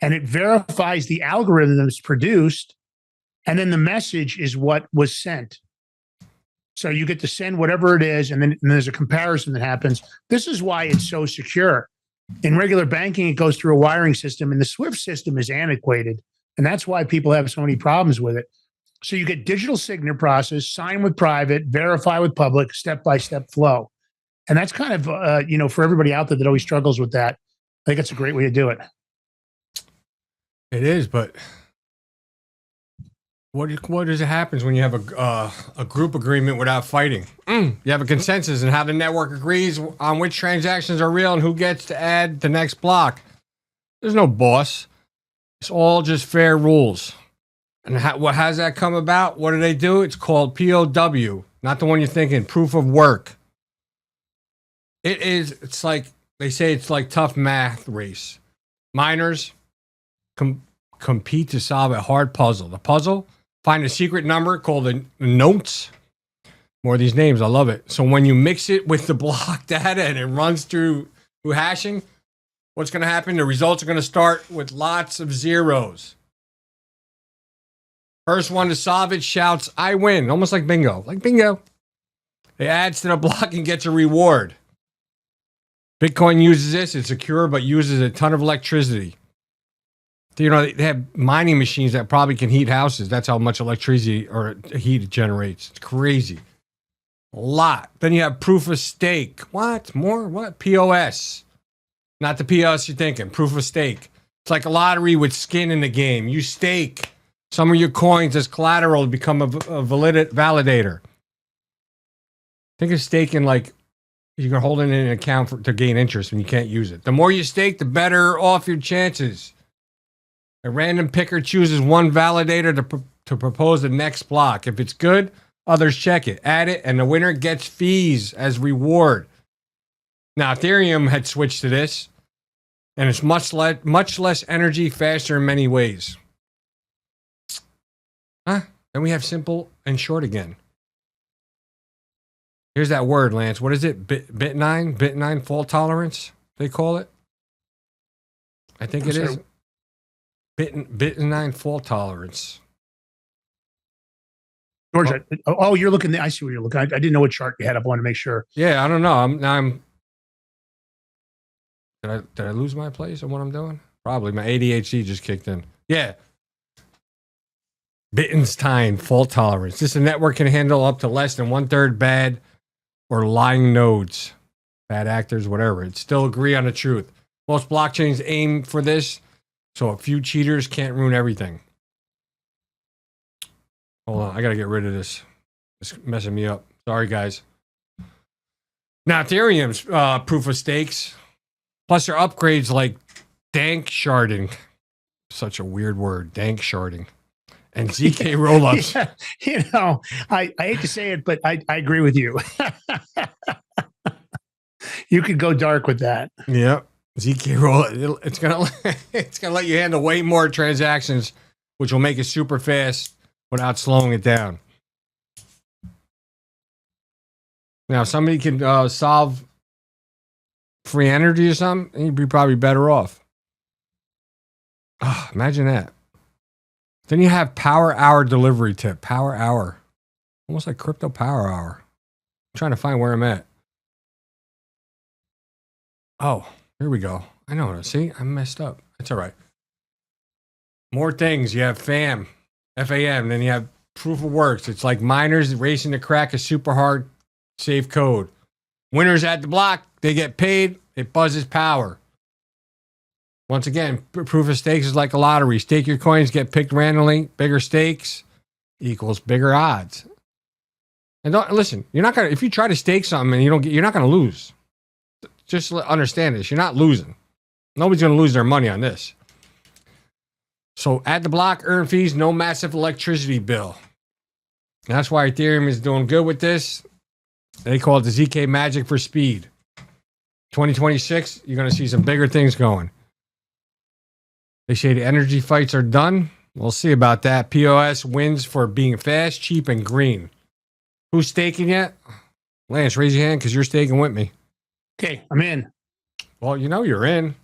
And it verifies the algorithm that's produced. And then the message is what was sent. So you get to send whatever it is, and then there's a comparison that happens. This is why it's so secure. In regular banking, it goes through a wiring system, and the SWIFT system is antiquated. And that's why people have so many problems with it. So you get digital signature process, sign with private, verify with public, step-by-step flow. And that's kind of, for everybody out there that always struggles with that, I think it's a great way to do it. It is, but what does it happens when you have a group agreement without fighting? You have a consensus and how the network agrees on which transactions are real and who gets to add the next block. There's no boss. It's all just fair rules. And what has that come about? What do they do? It's called POW, not the one you're thinking, proof of work. It's like, they say it's like tough math race. Miners compete to solve a hard puzzle. The puzzle, find a secret number called the notes. More of these names, I love it. So when you mix it with the block data and it runs through hashing, what's going to happen? The results are going to start with lots of zeros. First one to solve it shouts, "I win," almost like bingo. Like bingo. It adds to the block and gets a reward. Bitcoin uses this. It's secure, but uses a ton of electricity. They have mining machines that probably can heat houses. That's how much electricity or heat it generates. It's crazy. A lot. Then you have proof of stake. What? More? What? POS. Not the POS you're thinking. Proof of stake. It's like a lottery with skin in the game. You stake some of your coins as collateral to become a validator. Think of staking like you're holding in an account to gain interest when you can't use it. The more you stake, the better off your chances. A random picker chooses one validator to propose the next block. If it's good, others check it, add it, and the winner gets fees as reward. Now, Ethereum had switched to this, and it's much less energy, faster in many ways. Then we have simple and short again. Here's that word, Lance. What is it? Bit9 fault tolerance, they call it. I think it is. Bit9 fault tolerance. George, you're looking. I see what you're looking. I didn't know what chart you had up. I want to make sure. Yeah, I don't know. Did I lose my place on what I'm doing? Probably. My ADHD just kicked in. Yeah. Bittenstein fault tolerance. This network can handle up to less than 1/3 bad or lying nodes, bad actors, whatever. It still agree on the truth. Most blockchains aim for this, so a few cheaters can't ruin everything. Hold on, I gotta get rid of this. It's messing me up. Sorry, guys. Now, Ethereum's proof of stakes, plus their upgrades like dank sharding. Such a weird word, dank sharding. And ZK rollups. Yeah, you know, I hate to say it, but I agree with you. You could go dark with that. Yep. ZK roll. It's gonna let you handle way more transactions, which will make it super fast without slowing it down. Now, if somebody can solve free energy or something, you'd be probably better off. Oh, imagine that. Then you have power hour delivery tip. Power hour. Almost like crypto power hour. I'm trying to find where I'm at. Oh, here we go. I know. See, I messed up. That's all right. More things. You have FAM, FAM. Then you have proof of works. It's like miners racing to crack a super hard safe code. Winners at the block, they get paid. It buzzes power. Once again, proof of stakes is like a lottery. Stake your coins, get picked randomly. Bigger stakes equals bigger odds. And don't listen. You're not gonna if you try to stake something and you don't get, you're not gonna lose. Just understand this. You're not losing. Nobody's gonna lose their money on this. So add the block, earn fees, no massive electricity bill. And that's why Ethereum is doing good with this. They call it the ZK magic for speed. 2026, you're gonna see some bigger things going. They say the energy fights are done. We'll see about that. POS wins for being fast, cheap, and green. Who's staking yet? Lance, raise your hand because you're staking with me. Okay, I'm in. Well, you know you're in.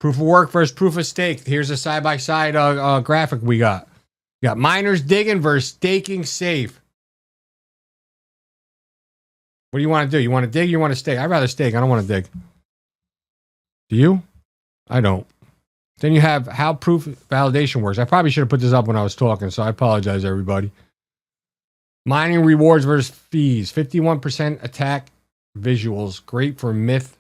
Proof of work versus proof of stake. Here's a side-by-side graphic we got. We got miners digging versus staking safe. What do you want to do? You want to dig? You want to stake? I'd rather stake. I don't want to dig. Do you? I don't. Then you have how proof validation works. I probably should have put this up when I was talking, so I apologize, everybody. Mining rewards versus fees. 51% attack visuals. Great for myth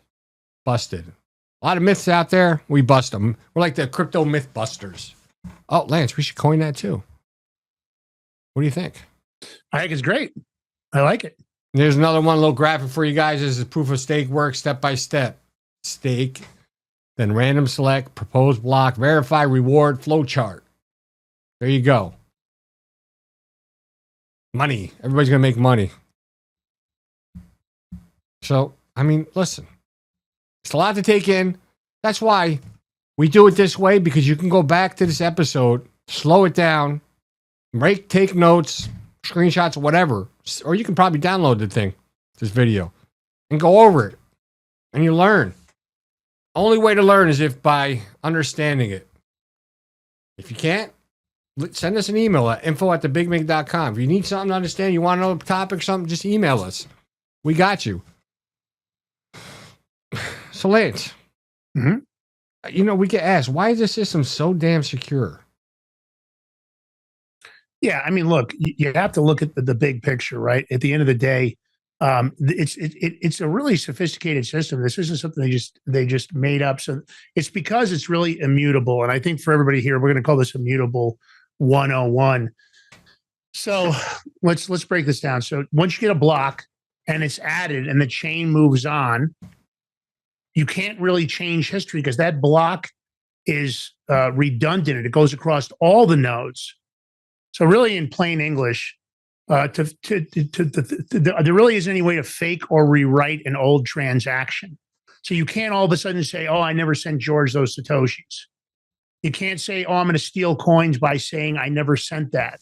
busted. A lot of myths out there. We bust them. We're like the crypto myth busters. Oh, Lance, we should coin that too. What do you think? I think it's great. I like it. There's another one little graphic for you guys. This is proof of stake works step by step. Stake. Then random select, propose block, verify, reward, flow chart. There you go. Money. Everybody's going to make money. So, I mean, listen. It's a lot to take in. That's why we do it this way, because you can go back to this episode, slow it down, take notes, screenshots, whatever. Or you can probably download the thing, this video, and go over it. And you learn. Only way to learn is if by understanding it. If you can't, send us an email at info@thebigmig.com. If you need something to understand, you want to know a topic, something, just email us. We got you. So, Lance, you know, we get asked, why is this system so damn secure? Yeah, I mean, look, you have to look at the big picture, right? At the end of the day, it's a really sophisticated system. This isn't something they just made up. So it's because it's really immutable. And I think for everybody here, we're going to call this immutable 101. So let's break this down. So once you get a block and it's added and the chain moves on, you can't really change history because that block is redundant and it goes across all the nodes. So really, in plain English, there really isn't any way to fake or rewrite an old transaction. So you can't all of a sudden say, "Oh, I never sent George those Satoshis." You can't say, "Oh, I'm going to steal coins" by saying, "I never sent that,"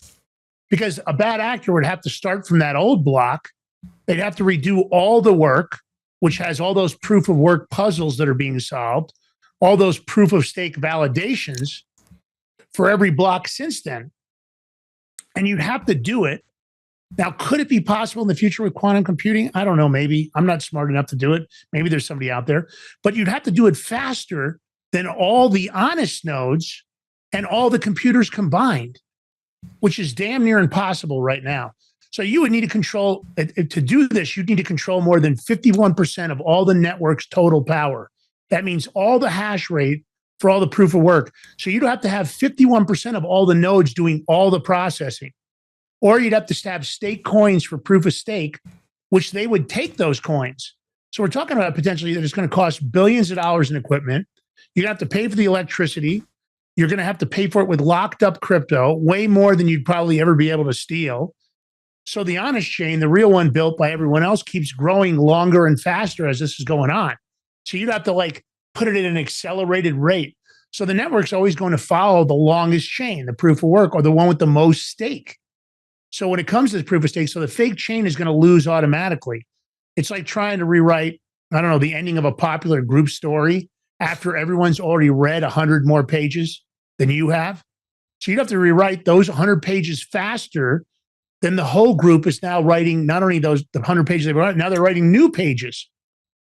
because a bad actor would have to start from that old block. They'd have to redo all the work, which has all those proof of work puzzles that are being solved, all those proof of stake validations for every block since then. And you'd have to do it. Now, could it be possible in the future with quantum computing? I don't know. Maybe. I'm not smart enough to do it. Maybe there's somebody out there. But you'd have to do it faster than all the honest nodes and all the computers combined. which is damn near impossible right now. So you would need to control, to do this, you'd need to control more than 51% of all the network's total power. That means all the hash rate for all the proof of work. So you'd have to have 51% of all the nodes doing all the processing. Or you'd have to have stake coins for proof of stake, which they would take those coins. So we're talking about potentially that it's going to cost billions of dollars in equipment. You're going to have to pay for the electricity. You're going to have to pay for it with locked up crypto, way more than you'd probably ever be able to steal. So the honest chain, the real one built by everyone else, keeps growing longer and faster as this is going on. So you'd have to like put it at an accelerated rate. So the network's always going to follow the longest chain, the proof of work, or the one with the most stake. So when it comes to the proof of stake, so the fake chain is going to lose automatically. It's like trying to rewrite, I don't know, the ending of a popular group story after everyone's already read 100 more pages than you have. So you'd have to rewrite those 100 pages faster than the whole group is now writing, not only the 100 pages they wrote, now they're writing new pages.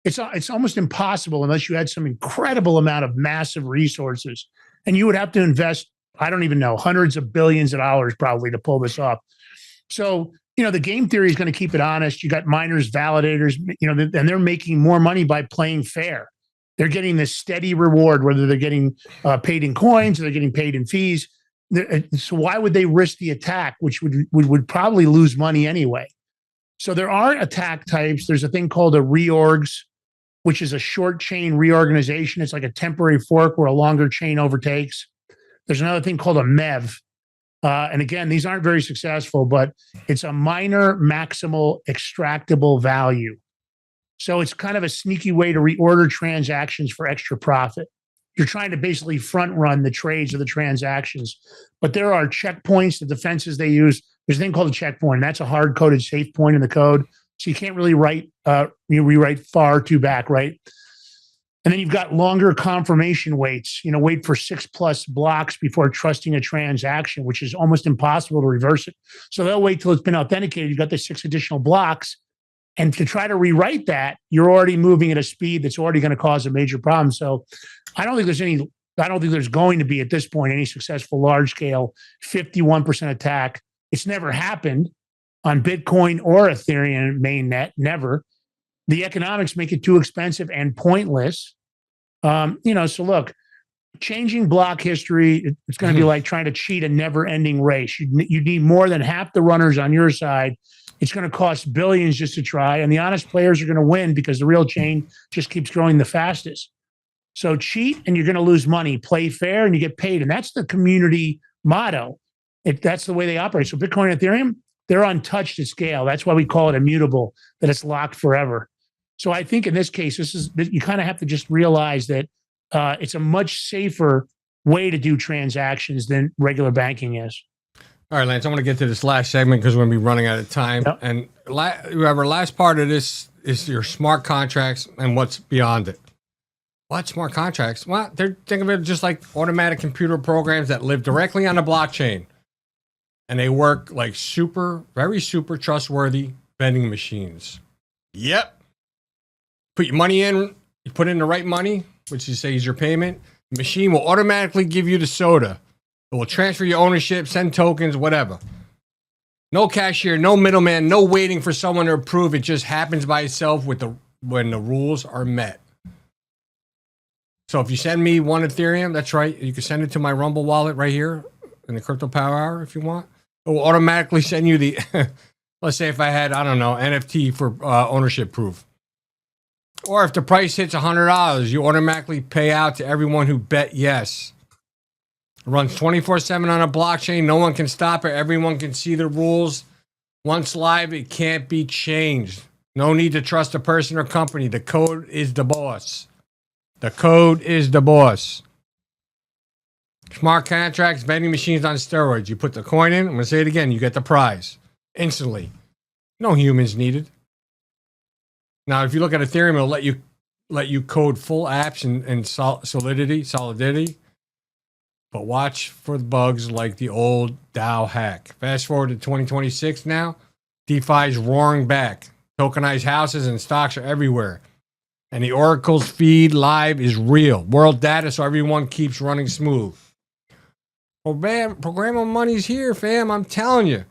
It's almost impossible unless you had some incredible amount of massive resources. And you would have to invest, I don't even know, hundreds of billions of dollars probably to pull this off. So, the game theory is going to keep it honest. You got miners, validators, and they're making more money by playing fair. They're getting this steady reward, whether they're getting paid in coins or they're getting paid in fees. So why would they risk the attack, which would probably lose money anyway? So there are attack types. There's a thing called a reorgs, which is a short chain reorganization. It's like a temporary fork where a longer chain overtakes. There's another thing called a MEV. And again, these aren't very successful, but it's a minor maximal extractable value. So it's kind of a sneaky way to reorder transactions for extra profit. You're trying to basically front run the trades or the transactions. But there are checkpoints, the defenses they use. There's a thing called a checkpoint, and that's a hard-coded safe point in the code. So you can't really rewrite far too back, right? And then you've got longer confirmation waits, wait for 6+ blocks before trusting a transaction, which is almost impossible to reverse it. So they'll wait till it's been authenticated. You've got the 6 additional blocks. And to try to rewrite that, you're already moving at a speed that's already going to cause a major problem. So I don't think there's going to be at this point any successful large scale 51% attack. It's never happened on Bitcoin or Ethereum mainnet, never. The economics make it too expensive and pointless. So look, changing block history, it's going to be like trying to cheat a never-ending race. You need more than half the runners on your side. It's going to cost billions just to try, and the honest players are going to win because the real chain just keeps growing the fastest. So cheat, and you're going to lose money. Play fair, and you get paid, and that's the community motto. That's the way they operate. So Bitcoin and Ethereum, they're untouched at scale. That's why we call it immutable, that it's locked forever. So I think in this case, you kind of have to just realize that it's a much safer way to do transactions than regular banking is. All right, Lance, I want to get to this last segment because we're going to be running out of time. Yep. And our last part of this is your smart contracts and what's beyond it. What smart contracts? Well, think of it just like automatic computer programs that live directly on the blockchain. And they work like very super trustworthy vending machines. Yep. Put your money in, you put in the right money, which you say is your payment. The machine will automatically give you the soda. It will transfer your ownership, send tokens, whatever. No cashier, no middleman, no waiting for someone to approve. It just happens by itself when the rules are met. So if you send me one Ethereum, that's right. You can send it to my Rumble wallet right here in the Crypto Power Hour if you want. It will automatically send you the, let's say if I had, I don't know, NFT for ownership proof. Or if the price hits $100, you automatically pay out to everyone who bet yes. It runs 24/7 on a blockchain. No one can stop it. Everyone can see the rules. Once live, it can't be changed. No need to trust a person or company. The code is the boss. The code is the boss. Smart contracts, vending machines on steroids. You put the coin in. I'm going to say it again. You get the prize instantly. No humans needed. Now, if you look at Ethereum, it'll let you code full apps and solidity. But watch for the bugs like the old DAO hack. Fast forward to 2026 now. DeFi's roaring back. Tokenized houses and stocks are everywhere. And the Oracle's feed live is real. World data, so everyone keeps running smooth. Programmable money's here, fam. I'm telling you.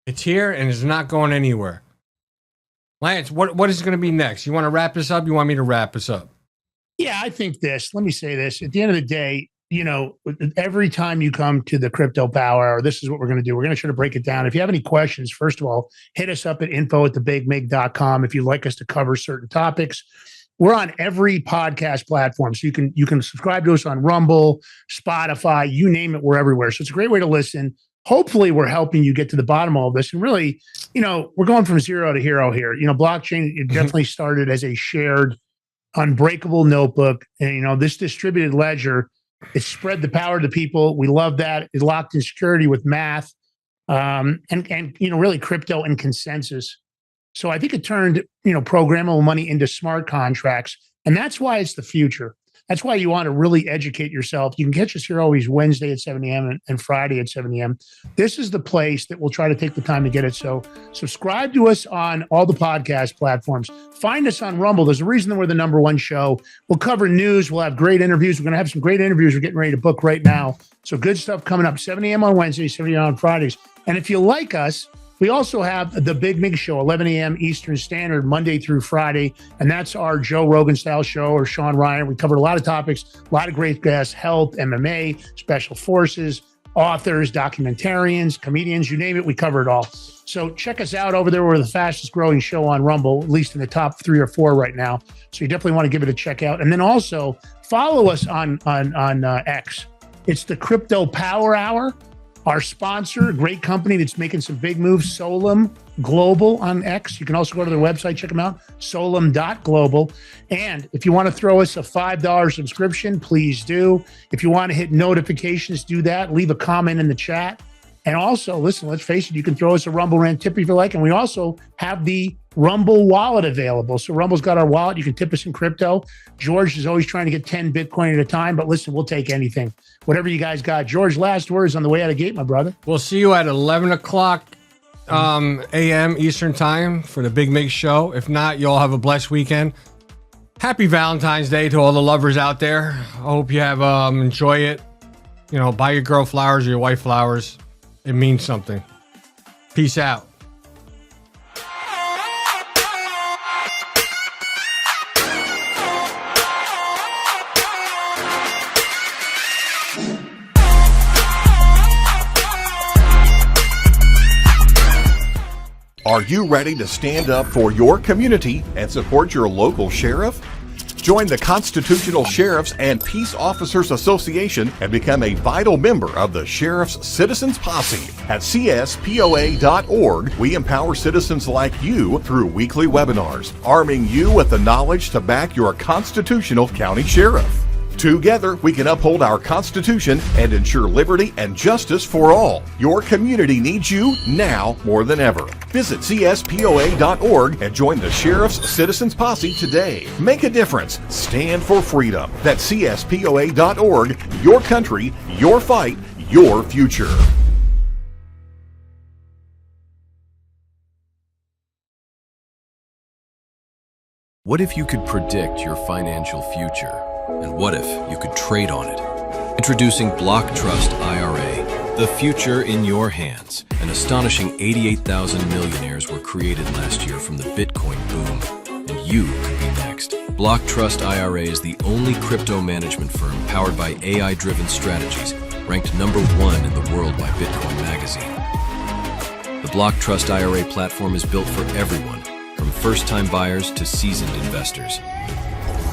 It's here and it's not going anywhere. Lance, what is going to be next? You want to wrap this up? You want me to wrap this up? Yeah, I think this. Let me say this. At the end of the day, you know, every time you come to the Crypto Power Hour, this is what we're going to do. We're going to try to break it down. If you have any questions, first of all, hit us up at info@thebigmig.com if you'd like us to cover certain topics. We're on every podcast platform. So you can subscribe to us on Rumble, Spotify, you name it, we're everywhere. So it's a great way to listen. Hopefully we're helping you get to the bottom of all this. And really, you know, we're going from zero to hero here. You know, blockchain, it definitely started as a shared, unbreakable notebook. And, you know, this distributed ledger, it spread the power to people. We love that. It locked in security with math and you know, really crypto and consensus. So I think it turned, you know, programmable money into smart contracts. And that's why it's the future. That's why you want to really educate yourself. You can catch us here always Wednesday at 7 a.m. and Friday at 7 a.m. This is the place that we'll try to take the time to get it. So subscribe to us on all the podcast platforms. Find us on Rumble. There's a reason that we're the #1 show. We'll cover news. We'll have great interviews. We're going to have some great interviews. We're getting ready to book right now. So good stuff coming up. 7 a.m. on Wednesdays, 7 a.m. on Fridays. And if you like us, we also have the Big Mig Show, 11 a.m. Eastern Standard, Monday through Friday. And that's our Joe Rogan style show, or Sean Ryan. We covered a lot of topics, a lot of great guests, health, MMA, special forces, authors, documentarians, comedians, you name it, we cover it all. So check us out over there. We're the fastest growing show on Rumble, at least in the top 3 or 4 right now. So you definitely want to give it a check out. And then also follow us on X. It's the Crypto Power Hour. Our sponsor, a great company that's making some big moves, Solum Global on X. You can also go to their website, check them out, solum.global. And if you want to throw us a $5 subscription, please do. If you want to hit notifications, do that. Leave a comment in the chat. And also, listen, let's face it, you can throw us a Rumble Rant tip if you like. And we also have the Rumble wallet available. So Rumble's got our wallet. You can tip us in crypto. George is always trying to get 10 Bitcoin at a time. But listen, we'll take anything. Whatever you guys got. George, last words on the way out of gate, my brother. We'll see you at 11 o'clock a.m. Eastern time for the Big Mig Show. If not, you all have a blessed weekend. Happy Valentine's Day to all the lovers out there. I hope you have enjoy it. You know, buy your girl flowers or your wife flowers. It means something. Peace out. Are you ready to stand up for your community and support your local sheriff? Join the Constitutional Sheriffs and Peace Officers Association and become a vital member of the Sheriff's Citizens Posse. At CSPOA.org, we empower citizens like you through weekly webinars, arming you with the knowledge to back your constitutional county sheriff. Together, we can uphold our Constitution and ensure liberty and justice for all. Your community needs you now more than ever. Visit CSPOA.org and join the Sheriff's Citizens Posse today. Make a difference. Stand for freedom. That's CSPOA.org. Your country, your fight, your future. What if you could predict your financial future? And what if you could trade on it? Introducing Block Trust IRA, the future in your hands. An astonishing 88,000 millionaires were created last year from the Bitcoin boom, and you could be next. Block Trust IRA is the only crypto management firm powered by AI-driven strategies, ranked #1 in the world by Bitcoin Magazine. The Block Trust IRA platform is built for everyone, from first-time buyers to seasoned investors.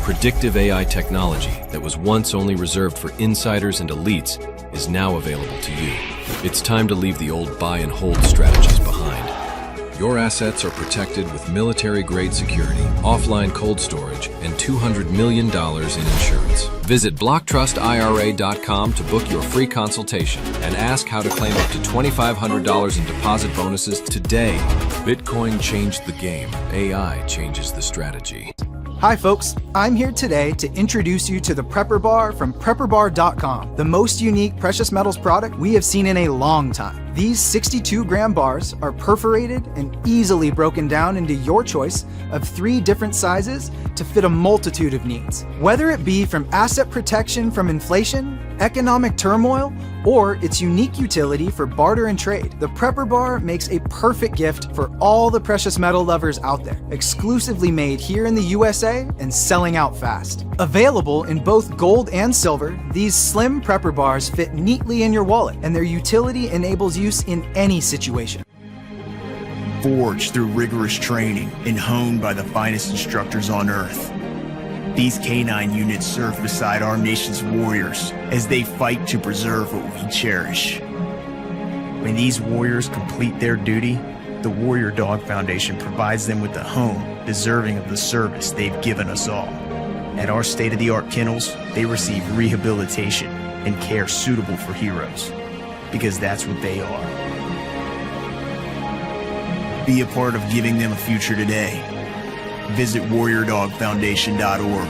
Predictive AI technology that was once only reserved for insiders and elites is now available to you. It's time to leave the old buy and hold strategies behind. Your assets are protected with military-grade security, offline cold storage, and $200 million in insurance. Visit BlockTrustIRA.com to book your free consultation and ask how to claim up to $2,500 in deposit bonuses today. Bitcoin changed the game. AI changes the strategy. Hi folks, I'm here today to introduce you to the Prepper Bar from PrepperBar.com, the most unique precious metals product we have seen in a long time. These 62-gram bars are perforated and easily broken down into your choice of 3 different sizes to fit a multitude of needs. Whether it be from asset protection from inflation, economic turmoil, or its unique utility for barter and trade, the Prepper Bar makes a perfect gift for all the precious metal lovers out there. Exclusively made here in the USA and selling out fast. Available in both gold and silver, these slim Prepper Bars fit neatly in your wallet, and their utility enables use in any situation. Forged through rigorous training and honed by the finest instructors on Earth, these K9 units serve beside our nation's warriors as they fight to preserve what we cherish. When these warriors complete their duty, the Warrior Dog Foundation provides them with a home deserving of the service they've given us all. At our state-of-the-art kennels, they receive rehabilitation and care suitable for heroes, because that's what they are. Be a part of giving them a future today. Visit warriordogfoundation.org